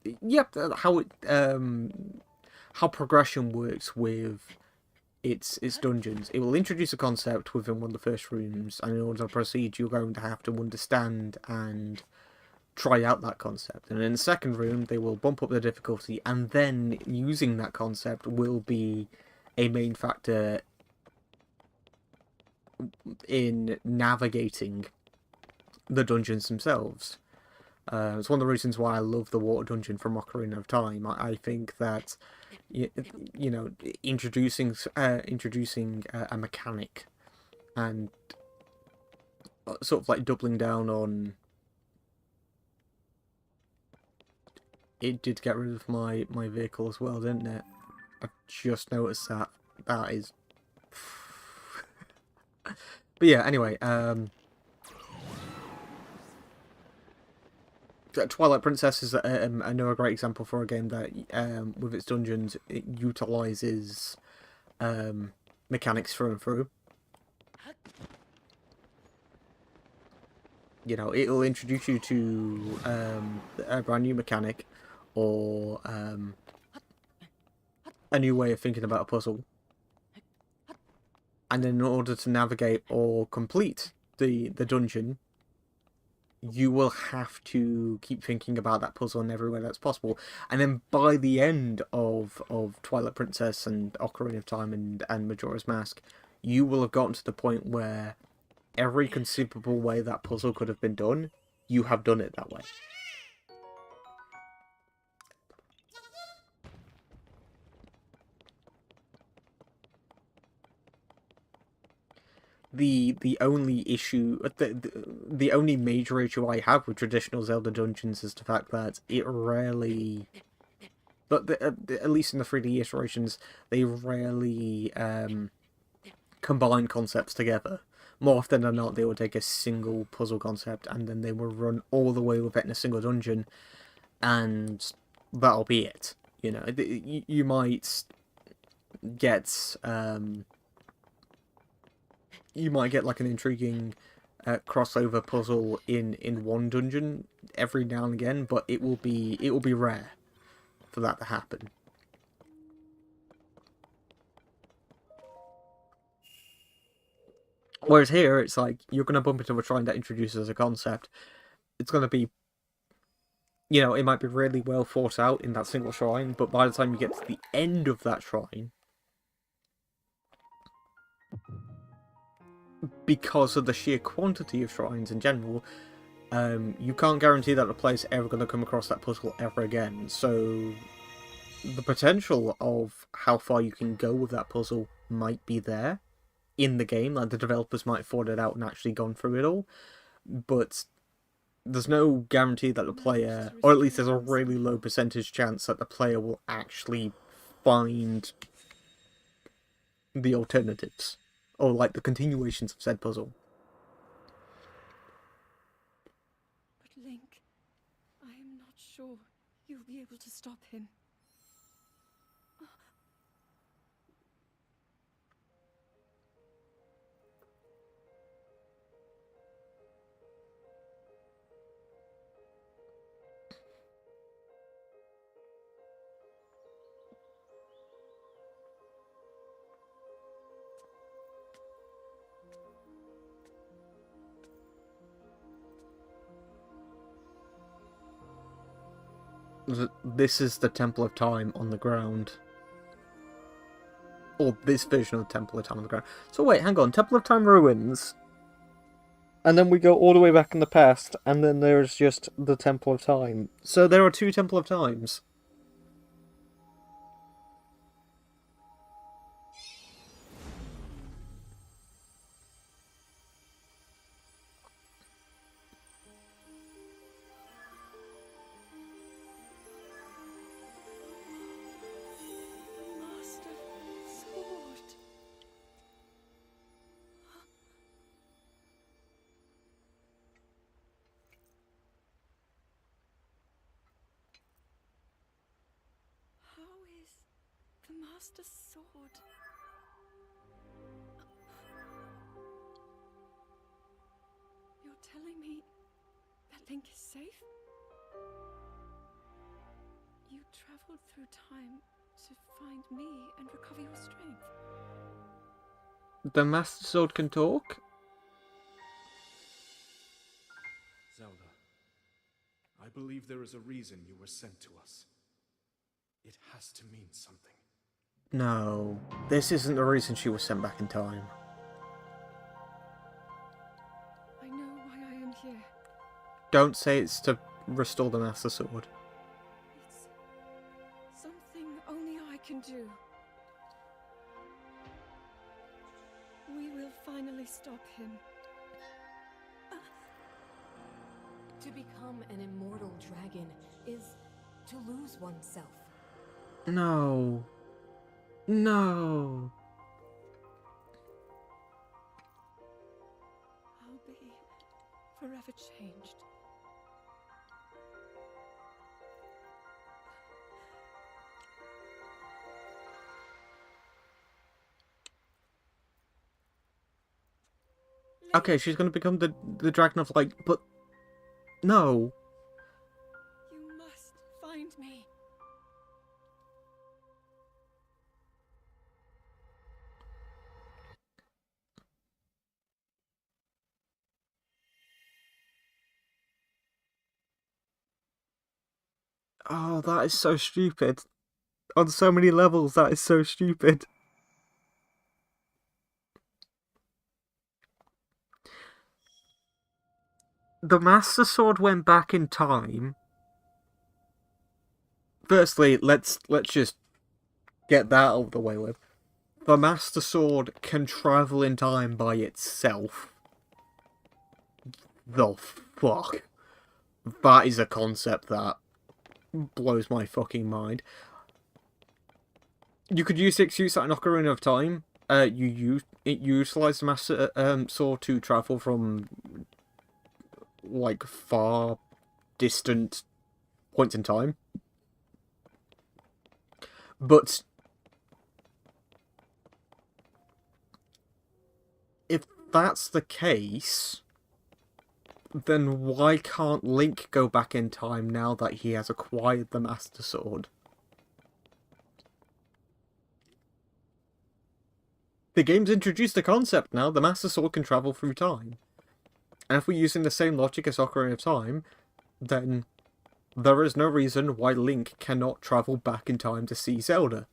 Yep, how it... how progression works with its dungeons. It will introduce a concept within one of the first rooms, and in order to proceed, you're going to have to understand and try out that concept. And in the second room, they will bump up the difficulty, and then using that concept will be a main factor in navigating the dungeons themselves. It's one of the reasons why I love the water dungeon from Ocarina of Time. I think that, you know, introducing a mechanic and sort of like doubling down on... It did get rid of my vehicle as well, didn't it? I've just noticed that. That is... But yeah, anyway, Twilight Princess is another great example for a game that, with its dungeons, it utilises mechanics through and through. You know, it'll introduce you to a brand new mechanic, or a new way of thinking about a puzzle. And then in order to navigate or complete the dungeon, you will have to keep thinking about that puzzle in every way that's possible. And then by the end of Twilight Princess and Ocarina of Time and Majora's Mask, you will have gotten to the point where every conceivable way that puzzle could have been done, you have done it that way. The only issue, the only major issue I have with traditional Zelda dungeons is the fact that it rarely, but at least in the 3D iterations, they rarely combine concepts together. More often than not, they will take a single puzzle concept and then they will run all the way with it in a single dungeon, and that'll be it. You know, you might get like an intriguing crossover puzzle in one dungeon every now and again, but it will be rare for that to happen. Whereas here, it's like you're going to bump into a shrine that introduces a concept. It's going to be, you know, it might be really well thought out in that single shrine, but by the time you get to the end of that shrine, because of the sheer quantity of shrines in general, you can't guarantee that the player's ever going to come across that puzzle ever again. So the potential of how far you can go with that puzzle might be there in the game. Like, the developers might have thought it out and actually gone through it all, but there's no guarantee that the player, or at least there's a really low percentage chance that the player will actually find the alternatives, or like the continuations of said puzzle. But Link, I am not sure you'll be able to stop him. This is the Temple of Time on the ground. Or this version of the Temple of Time on the ground. So wait, hang on. Temple of Time ruins. And then we go all the way back in the past, and then there's just the Temple of Time. So there are two Temple of Times. Master Sword. How is the Master Sword? You're telling me that Link is safe? You traveled through time to find me and recover your strength. The Master Sword can talk? Zelda, I believe there is a reason you were sent to us. It has to mean something. No, this isn't the reason she was sent back in time. I know why I am here. Don't say it's to restore the Master Sword. It's something only I can do. We will finally stop him. To become an immortal dragon is to lose oneself. No. No. I'll be forever changed. Okay, she's gonna become the Dragon of Light, but no. You must find me. Oh, that is so stupid. On so many levels, that is so stupid. The Master Sword went back in time. Firstly, let's just get that out of the way with. The Master Sword can travel in time by itself. The fuck? That is a concept that blows my fucking mind. You could use the excuse that in Ocarina of Time, you utilize the Master Sword to travel from like far distant points in time. But if that's the case, then why can't Link go back in time now that he has acquired the Master Sword? The game's introduced the concept now, the Master Sword can travel through time. And if we're using the same logic as Ocarina of Time, then there is no reason why Link cannot travel back in time to see Zelda.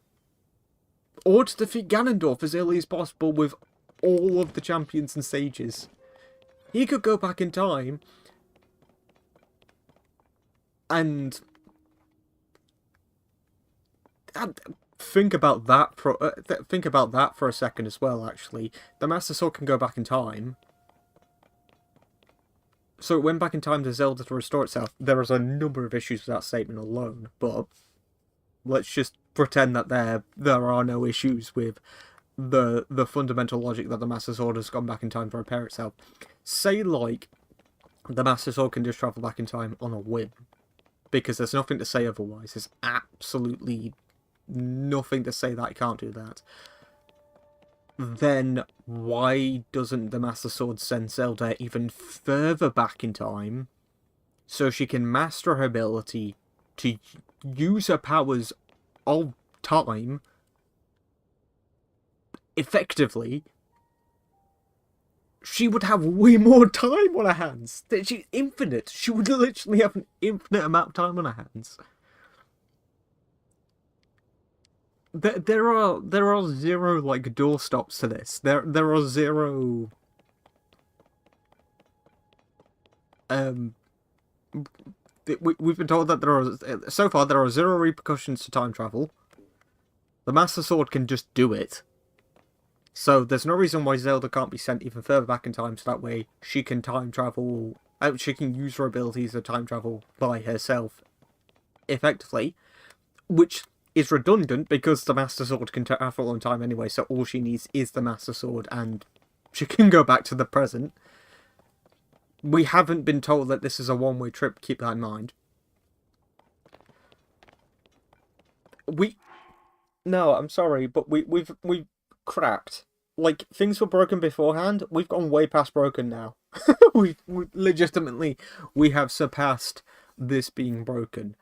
Or to defeat Ganondorf as early as possible with all of the champions and sages. He could go back in time And think about that for a second as well. Actually, the Master Sword can go back in time. So it went back in time to Zelda to restore itself. There is a number of issues with that statement alone, but let's just pretend that there are no issues with the fundamental logic that the Master Sword has gone back in time to repair itself. Say, like, the Master Sword can just travel back in time on a whim, because there's nothing to say otherwise. There's absolutely nothing to say that it can't do that. Then why doesn't the Master Sword send Zelda even further back in time so she can master her ability to use her powers of time effectively? She would have way more time on her hands. She's infinite. She would literally have an infinite amount of time on her hands. There are zero, like, doorstops to this. There are zero we've been told that so far there are zero repercussions to time travel. The Master Sword can just do it. So there's no reason why Zelda can't be sent even further back in time, so that way she can time travel. She can use her abilities to time travel by herself effectively, which is redundant because the Master Sword can travel in time anyway, so all she needs is the Master Sword and she can go back to the present. We haven't been told that this is a one-way trip, keep that in mind. No, I'm sorry, but we've cracked. Like, things were broken beforehand, we've gone way past broken now. we legitimately, we have surpassed this being broken.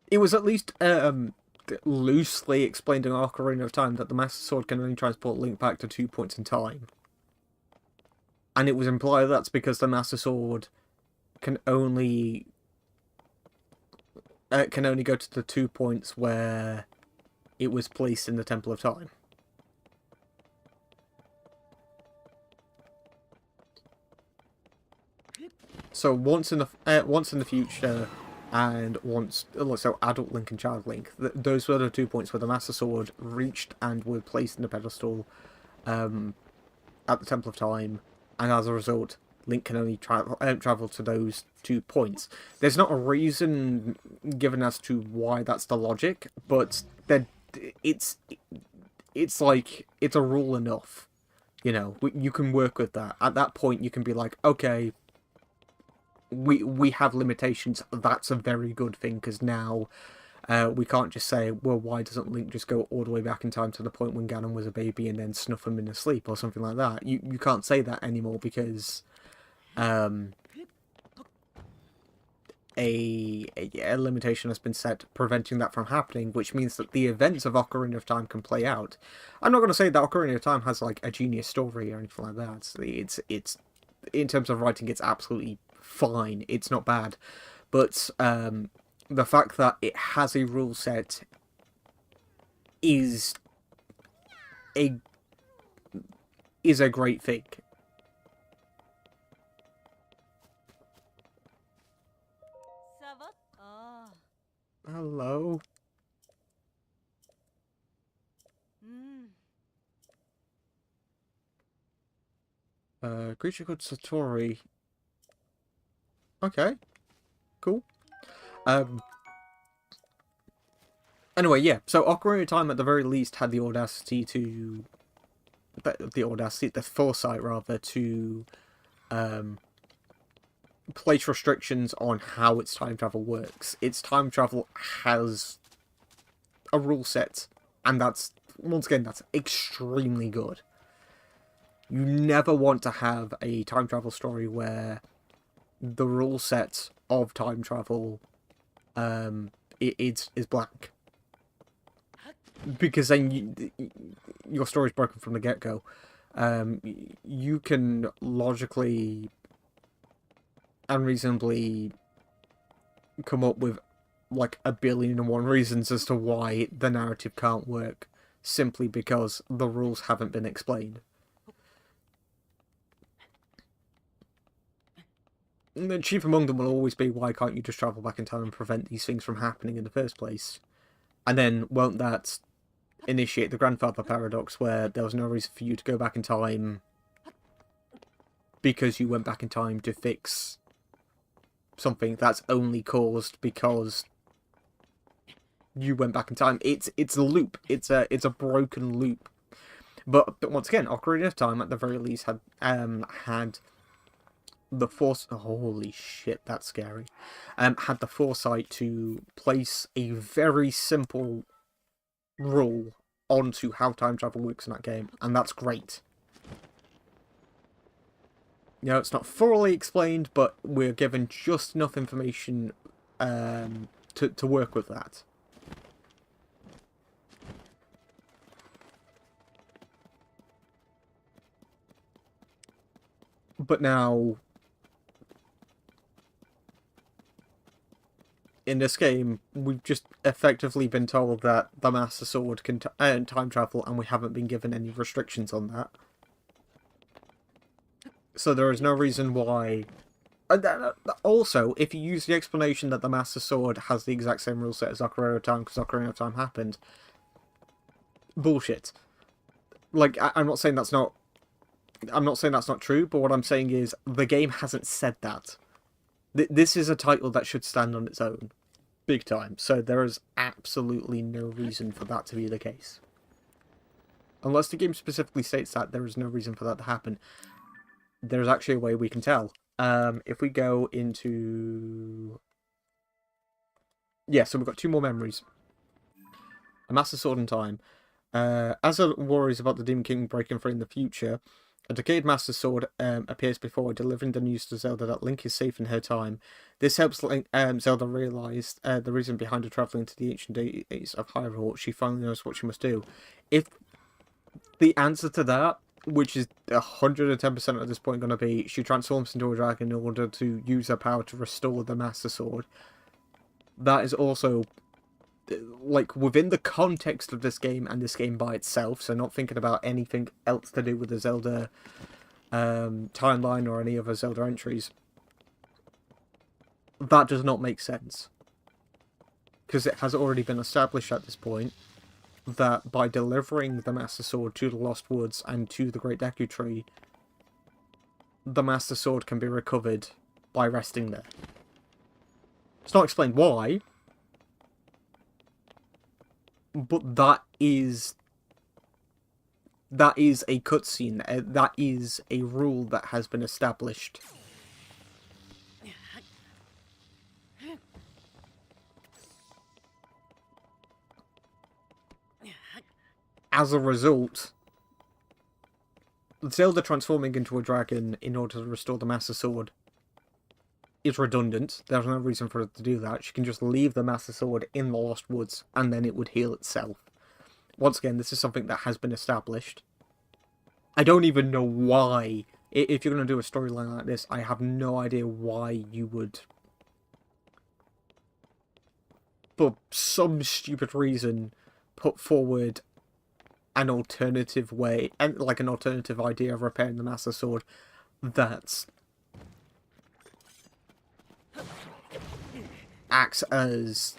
It was at least loosely explained in Ocarina of Time that the Master Sword can only transport Link back to 2 points in time. And it was implied that's because the Master Sword can only go to the 2 points where it was placed in the Temple of Time. So once in the future, and so adult Link and child Link, those were the 2 points where the Master Sword reached and were placed in the pedestal at the Temple of Time, and as a result, Link can only travel to those 2 points. There's not a reason given as to why that's the logic, but it's like, it's a rule enough. You know, you can work with that. At that point, you can be like, okay, we have limitations. That's a very good thing, because now we can't just say, well, why doesn't Link just go all the way back in time to the point when Ganon was a baby and then snuff him in his sleep or something like that. You can't say that anymore because a limitation has been set preventing that from happening, which means that the events of Ocarina of Time can play out. I'm not going to say that Ocarina of Time has, like, a genius story or anything like that. It's in terms of writing, it's absolutely fine. It's not bad. But the fact that it has a rule set is a great thing. Hello. Creature called Satori. Okay. Cool. Anyway, yeah. So Ocarina of Time, at the very least, had the audacity to... the foresight, rather, to place restrictions on how its time travel works. Its time travel has a rule set, and that's, once again, that's extremely good. You never want to have a time travel story where the rule set of time travel is blank, because then your story's broken from the get-go. You can logically and reasonably come up with like 1,000,000,001 reasons as to why the narrative can't work, simply because the rules haven't been explained. And then chief among them will always be, why can't you just travel back in time and prevent these things from happening in the first place? And then won't that initiate the grandfather paradox, where there was no reason for you to go back in time because you went back in time to fix something that's only caused because you went back in time. It's a loop. It's a broken loop. But once again, Ocarina of Time at the very least had the force. Oh, holy shit, that's scary. Had the foresight to place a very simple rule onto how time travel works in that game, and that's great. You know, it's not thoroughly explained, but we're given just enough information to work with that. But now, in this game, we've just effectively been told that the Master Sword can time travel, and we haven't been given any restrictions on that. So there is no reason why... Also, if you use the explanation that the Master Sword has the exact same rule set as Ocarina of Time because Ocarina of Time happened, bullshit. Like, I'm not saying that's not true, but what I'm saying is the game hasn't said that. This is a title that should stand on its own, big time. So there is absolutely no reason for that to be the case. Unless the game specifically states that, there is no reason for that to happen. There's actually a way we can tell. If we go into... Yeah, so we've got 2 more memories. A Master Sword in Time. As a worries about the Demon King breaking free in the future, a decayed Master Sword appears before her, delivering the news to Zelda that Link is safe in her time. This helps Zelda realise the reason behind her travelling to the ancient days of Hyrule. She finally knows what she must do. If the answer to that, which is 110% at this point going to be, she transforms into a dragon in order to use her power to restore the Master Sword, that is also, like, within the context of this game and this game by itself, so not thinking about anything else to do with the Zelda timeline or any other Zelda entries, that does not make sense. Because it has already been established at this point that by delivering the Master Sword to the Lost Woods and to the Great Deku Tree, the Master Sword can be recovered by resting there. It's not explained why, but that is a cutscene. That is a rule that has been established. As a result, Zelda transforming into a dragon in order to restore the Master Sword is redundant. There's no reason for her to do that. She can just leave the Master Sword in the Lost Woods, and then it would heal itself. Once again, this is something that has been established. I don't even know why. If you're going to do a storyline like this, I have no idea why you would, for some stupid reason, put forward an alternative way, and like an alternative idea of repairing the Master Sword that acts as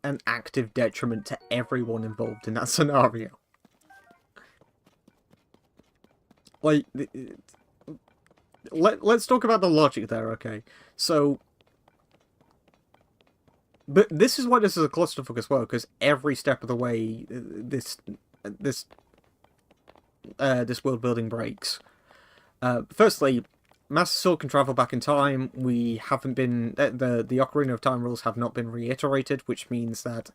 an active detriment to everyone involved in that scenario. Like, let's talk about the logic there, okay? So, but this is why this is a clusterfuck as well, because every step of the way this world building breaks. Firstly, Master Sword can travel back in time. We haven't been the Ocarina of Time rules have not been reiterated, which means that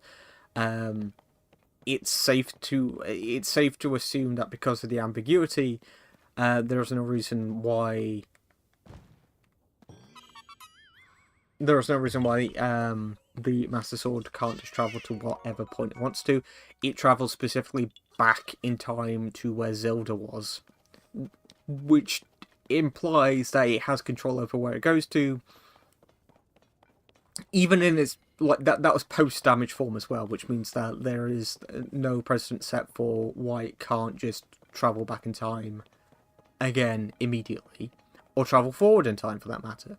it's safe to assume that because of the ambiguity, there is no reason why the Master Sword can't just travel to whatever point it wants to. It travels specifically back in time to where Zelda was, which implies that it has control over where it goes to, even in its like that was post-damage form as well, which means that there is no precedent set for why it can't just travel back in time again immediately, or travel forward in time for that matter.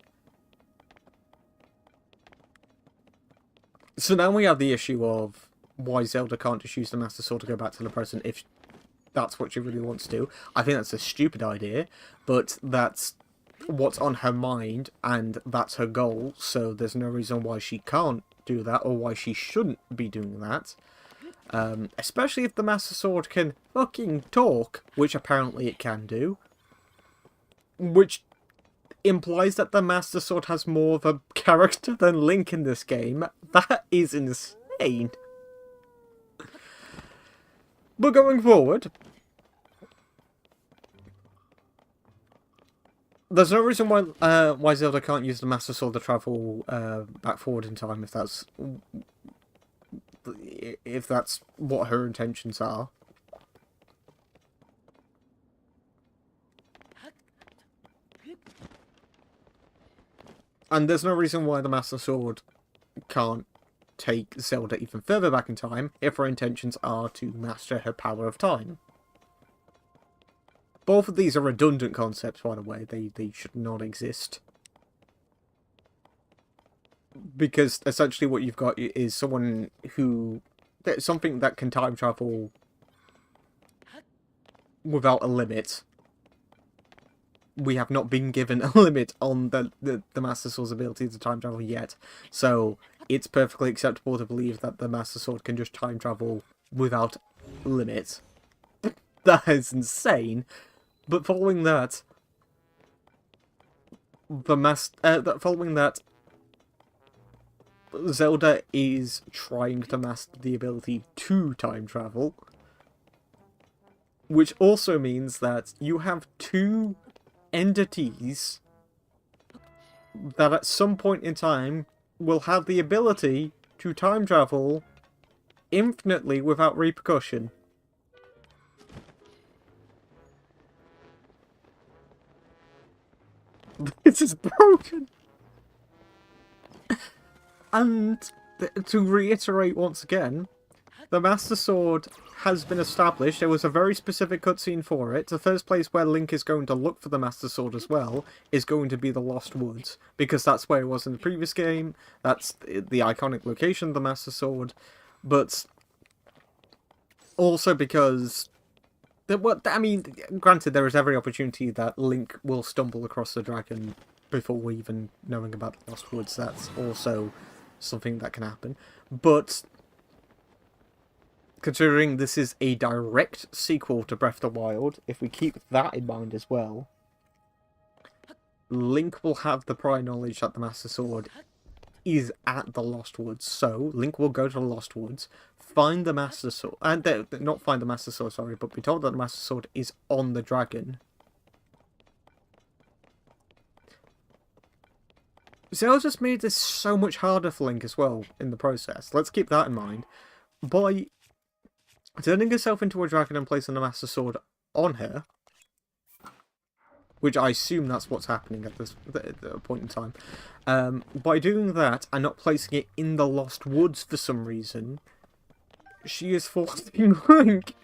So now we have the issue of why Zelda can't just use the Master Sword to go back to the present if that's what she really wants to do. I think that's a stupid idea, but that's what's on her mind, and that's her goal, so there's no reason why she can't do that, or why she shouldn't be doing that. Especially if the Master Sword can fucking talk, which apparently it can do. Which implies that the Master Sword has more of a character than Link in this game. That is insane. But going forward, there's no reason why Zelda can't use the Master Sword to travel back forward in time if that's what her intentions are. And there's no reason why the Master Sword can't take Zelda even further back in time if her intentions are to master her power of time. Both of these are redundant concepts, by the way. They should not exist. Because essentially what you've got is someone who... something that can time travel without a limit. We have not been given a limit on the Master Sword's ability to time travel yet. So it's perfectly acceptable to believe that the Master Sword can just time travel without limit. That is insane. But following that, Zelda is trying to master the ability to time travel, which also means that you have two entities that at some point in time will have the ability to time travel infinitely without repercussion. This is broken. And to reiterate once again, the Master Sword has been established. There was a very specific cutscene for it. The first place where Link is going to look for the Master Sword as well is going to be the Lost Woods, because that's where it was in the previous game. That's the iconic location of the Master Sword. But also because... I mean, granted, there is every opportunity that Link will stumble across the dragon before even knowing about the Lost Woods. That's also something that can happen. But considering this is a direct sequel to Breath of the Wild, if we keep that in mind as well, Link will have the prior knowledge that the Master Sword is at the Lost Woods. So Link will go to the Lost Woods, find the Master Sword, and not find the Master Sword, sorry, but be told that the Master Sword is on the dragon. Zelda's made this so much harder for Link as well in the process. Let's keep that in mind. By turning herself into a dragon and placing the Master Sword on her, which I assume that's what's happening at this point in time, by doing that and not placing it in the Lost Woods for some reason, she is forcing Link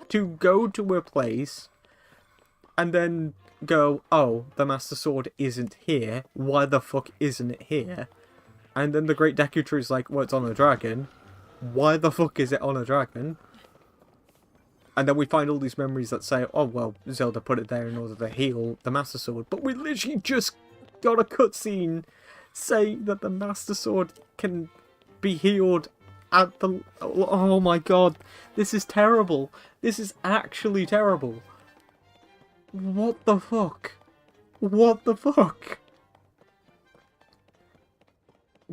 to go to a place and then go, oh, the Master Sword isn't here. Why the fuck isn't it here? And then the Great Deku Tree is like, well, it's on a dragon. Why the fuck is it on a dragon? And then we find all these memories that say, oh, well, Zelda put it there in order to heal the Master Sword. But we literally just got a cutscene saying that the Master Sword can be healed at the... Oh my god, this is terrible. This is actually terrible. What the fuck? What the fuck?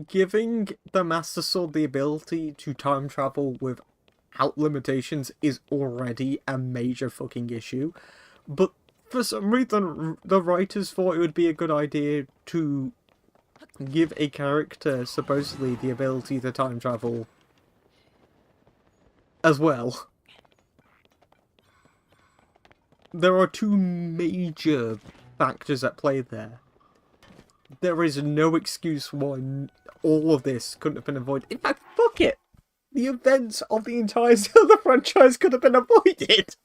Giving the Master Sword the ability to time travel without limitations is already a major fucking issue. But for some reason, the writers thought it would be a good idea to give a character supposedly the ability to time travel as well. There are two major factors at play there. There is no excuse why all of this couldn't have been avoided. In fact, fuck it! The events of the entire Zelda franchise could have been avoided!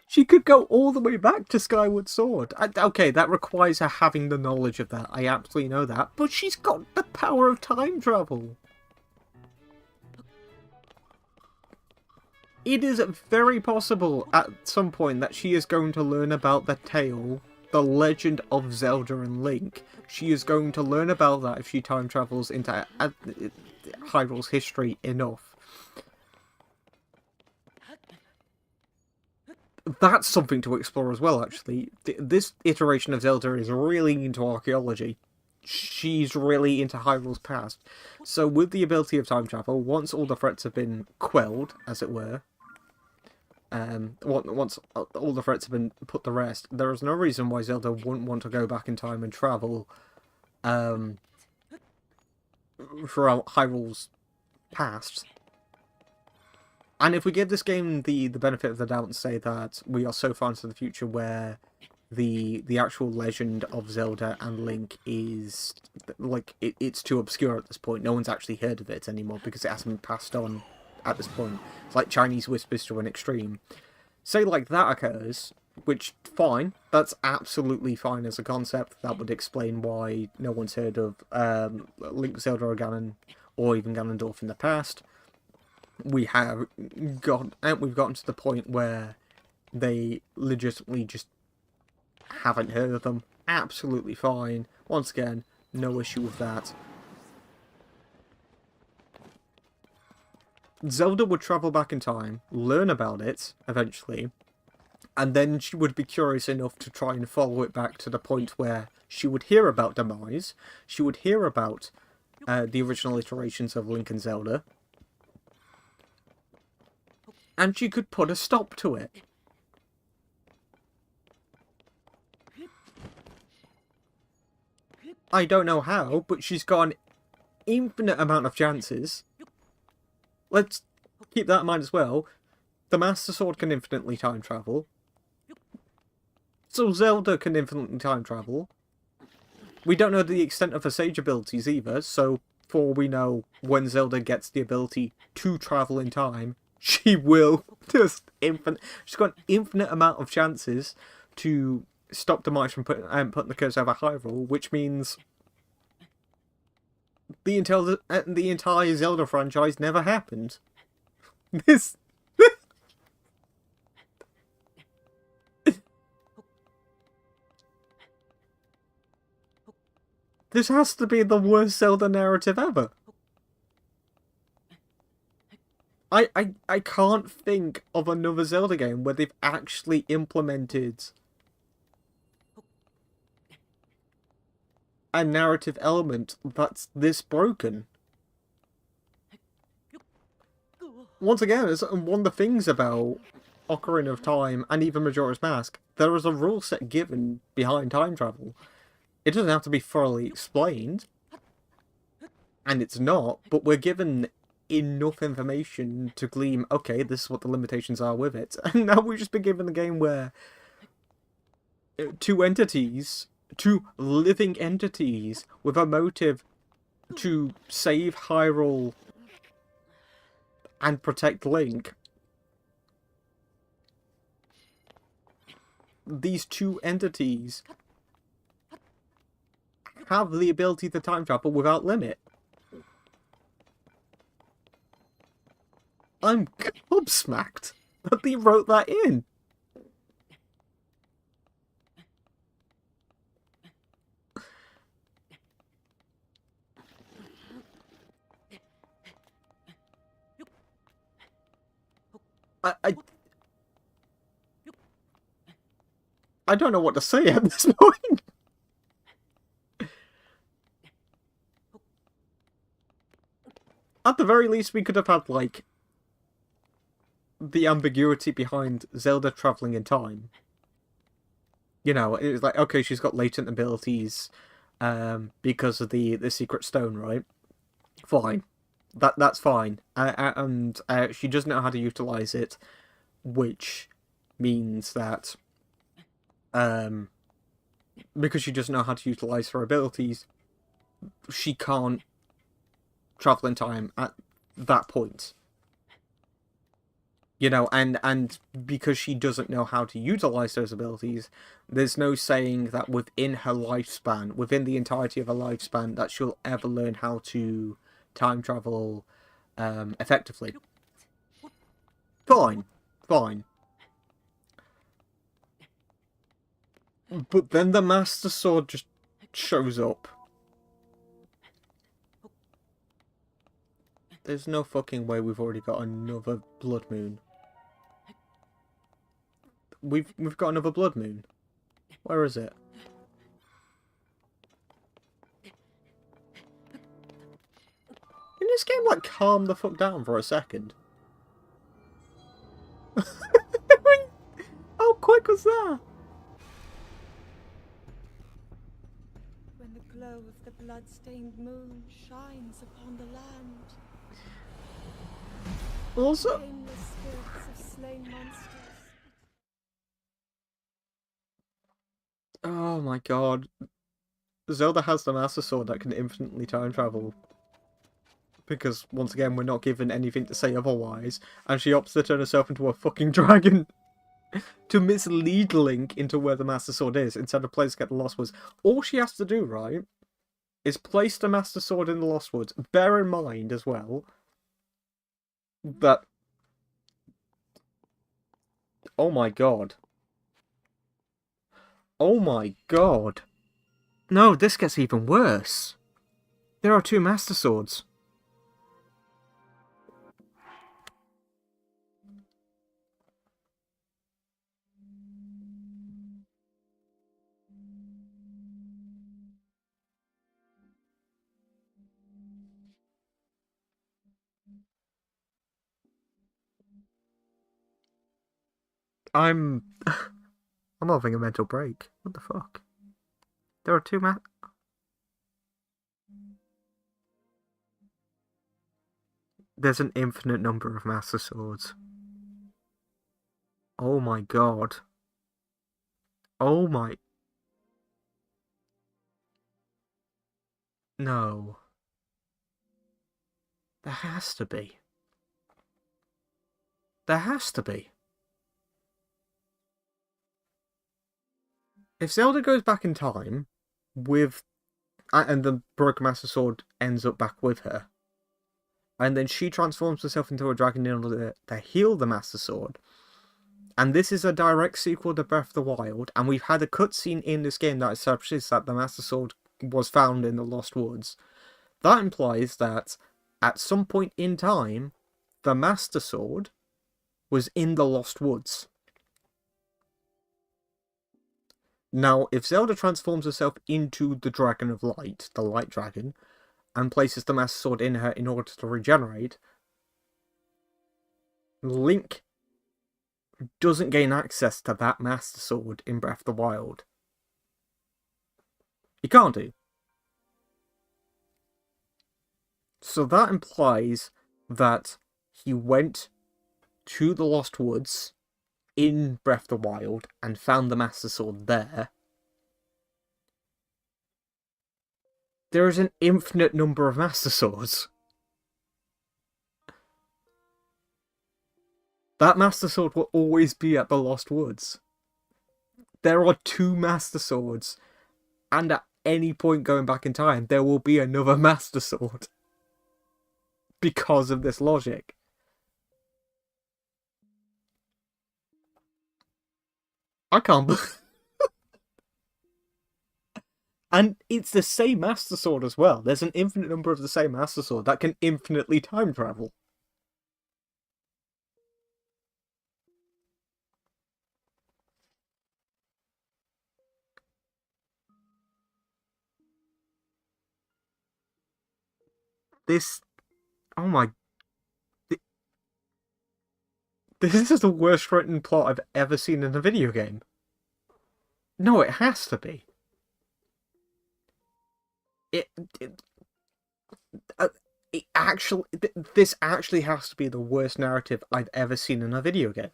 She could go all the way back to Skyward Sword. Okay, that requires her having the knowledge of that. I absolutely know that. But she's got the power of time travel. It is very possible at some point that she is going to learn about the tale, the legend of Zelda and Link. She is going to learn about that if she time travels into Hyrule's history enough. That's something to explore as well, actually. This iteration of Zelda is really into archaeology. She's really into Hyrule's past. So with the ability of time travel, once all the threats have been quelled, as it were, once all the threats have been put to rest, there is no reason why Zelda wouldn't want to go back in time and travel throughout Hyrule's past. And if we give this game the benefit of the doubt and say that we are so far into the future where the actual legend of Zelda and Link is, like, it's too obscure at this point. No one's actually heard of it anymore because it hasn't been passed on at this point. It's like Chinese whispers to an extreme. Say, like, that occurs, which, fine. That's absolutely fine as a concept. That would explain why no one's heard of Link, Zelda, or Ganon, or even Ganondorf in the past. We've gotten to the point where they legitimately just haven't heard of them. Absolutely fine. Once again, no issue with that. Zelda would travel back in time, learn about it, eventually, and then she would be curious enough to try and follow it back to the point where she would hear about Demise, she would hear about the original iterations of Link and Zelda, and she could put a stop to it. I don't know how, but she's got an infinite amount of chances. Let's keep that in mind as well. The Master Sword can infinitely time travel. So Zelda can infinitely time travel. We don't know the extent of her Sage abilities either, so for all we know, when Zelda gets the ability to travel in time, she will just she's got an infinite amount of chances to stop Demise from putting the curse over Hyrule, which means the entire Zelda franchise never happened. This this has to be the worst Zelda narrative ever. I can't think of another Zelda game where they've actually implemented a narrative element that's this broken. Once again, it's one of the things about Ocarina of Time and even Majora's Mask, there is a rule set given behind time travel. It doesn't have to be thoroughly explained, and it's not, but we're given enough information to glean, okay, this is what the limitations are with it. And now we've just been given a game where two living entities with a motive to save Hyrule and protect Link. These two entities have the ability to time travel without limit. I'm gobsmacked that they wrote that in. I don't know what to say at this point. At the very least, we could have had, like, the ambiguity behind Zelda travelling in time. You know, it was like, okay, she's got latent abilities because of the secret stone, right? Fine. That's fine. And she doesn't know how to utilise it, which means that because she doesn't know how to utilize her abilities, she can't travel in time at that point. You know, and because she doesn't know how to utilize those abilities, there's no saying that within her lifespan, within the entirety of her lifespan, that she'll ever learn how to time travel effectively. Fine. Fine. But then the Master Sword just shows up. There's no fucking way we've already got another blood moon. We've got another blood moon. Where is it? In this game, like, calm the fuck down for a second. How quick was that? When the glow of the blood-stained moon shines upon the land, Also, nameless spirits of slain monsters. oh my god. Zelda has the Master Sword that can infinitely time travel. Because, once again, we're not given anything to say otherwise. And she opts to turn herself into a fucking dragon. To mislead Link into where the Master Sword is, instead of players get the Lost Woods. All she has to do, right, is place the Master Sword in the Lost Woods. Bear in mind, as well, that... Oh my god. Oh my god. No, this gets even worse. There are 2 Master Swords. I'm having a mental break. What the fuck? There are 2 There's an infinite number of Master Swords. Oh my god. Oh my... No. There has to be. There has to be. If Zelda goes back in time with... and the Broken Master Sword ends up back with her, and then she transforms herself into a dragon in order to heal the Master Sword, and this is a direct sequel to Breath of the Wild, and we've had a cutscene in this game that establishes that the Master Sword was found in the Lost Woods, that implies that at some point in time, the Master Sword was in the Lost Woods. Now, if Zelda transforms herself into the Dragon of Light, the Light Dragon, and places the Master Sword in her in order to regenerate, Link doesn't gain access to that Master Sword in Breath of the Wild. He can't do. So that implies that he went to the Lost Woods in Breath of the Wild and found the Master Sword there. There is an infinite number of Master Swords. That Master Sword will always be at the Lost Woods. There are 2 Master Swords, and at any point going back in time, there will be another Master Sword. Because of this logic. I can't believe... And it's the same Master Sword as well. There's an infinite number of the same Master Sword that can infinitely time travel. This... Oh my... This is the worst written plot I've ever seen in a video game. No, it has to be. It actually... This actually has to be the worst narrative I've ever seen in a video game.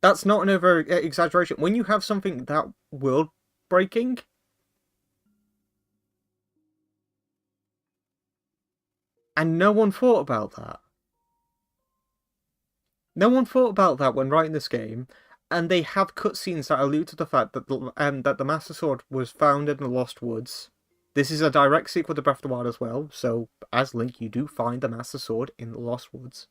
That's not an over exaggeration. When you have something that world breaking, and no one thought about that. No one thought about that when writing this game, and they have cutscenes that allude to the fact that the Master Sword was found in the Lost Woods. This is a direct sequel to Breath of the Wild as well, so as Link, you do find the Master Sword in the Lost Woods.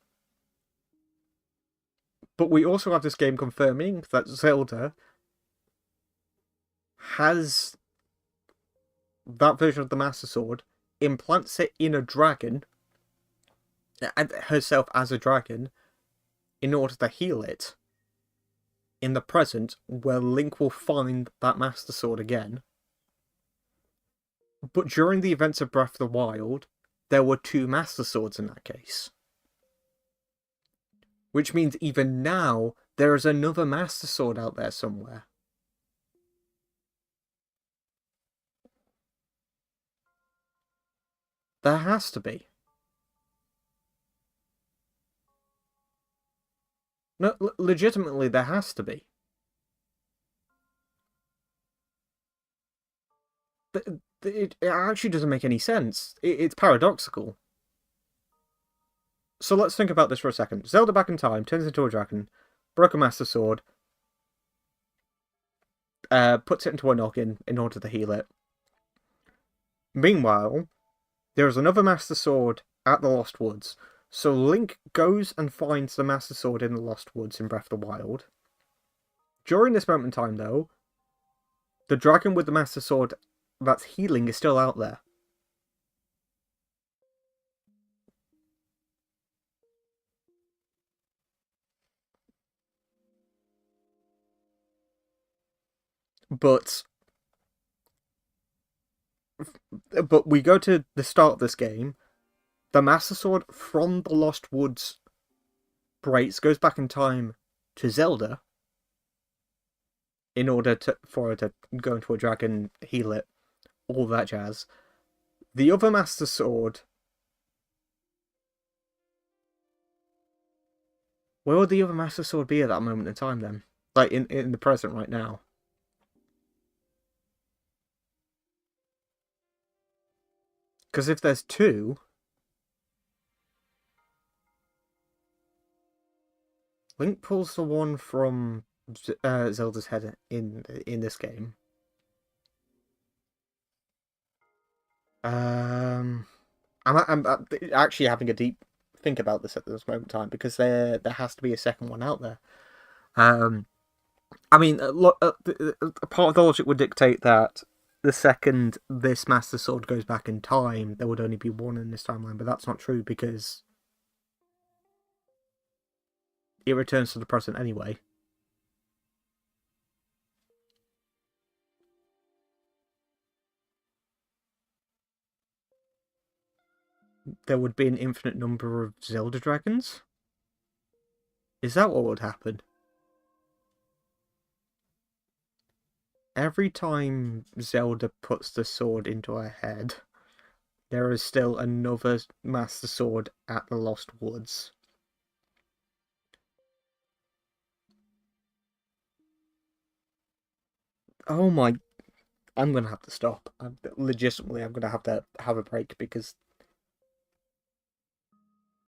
But we also have this game confirming that Zelda has that version of the Master Sword, implants it in a dragon, and herself as a dragon, in order to heal it in the present, where Link will find that Master Sword again. But during the events of Breath of the Wild, there were 2 Master Swords in that case. Which means even now, there is another Master Sword out there somewhere. There has to be. No, legitimately, there has to be. It actually doesn't make any sense. It's paradoxical. So let's think about this for a second. Zelda back in time turns into a dragon, broke a Master Sword, puts it into a noggin in order to heal it. Meanwhile, there is another Master Sword at the Lost Woods. So Link goes and finds the Master Sword in the Lost Woods in Breath of the Wild. During this moment in time, though, the dragon with the Master Sword that's healing is still out there. But we go to the start of this game. The Master Sword from the Lost Woods breaks, goes back in time to Zelda in order for her to go into a dragon, heal it, all that jazz. The other Master Sword... Where would the other Master Sword be at that moment in time then? Like, in the present right now? Because if there's 2... Link pulls the one from Zelda's head in this game. I'm actually having a deep think about this at this moment in time, because there has to be a second one out there. I mean, part of the logic would dictate that the second this Master Sword goes back in time, there would only be one in this timeline, but that's not true because it returns to the present anyway. There would be an infinite number of Zelda dragons? Is that what would happen? Every time Zelda puts the sword into her head, there is still another Master Sword at the Lost Woods. Oh my... I'm gonna have to stop. Legitimately, I'm gonna have to have a break because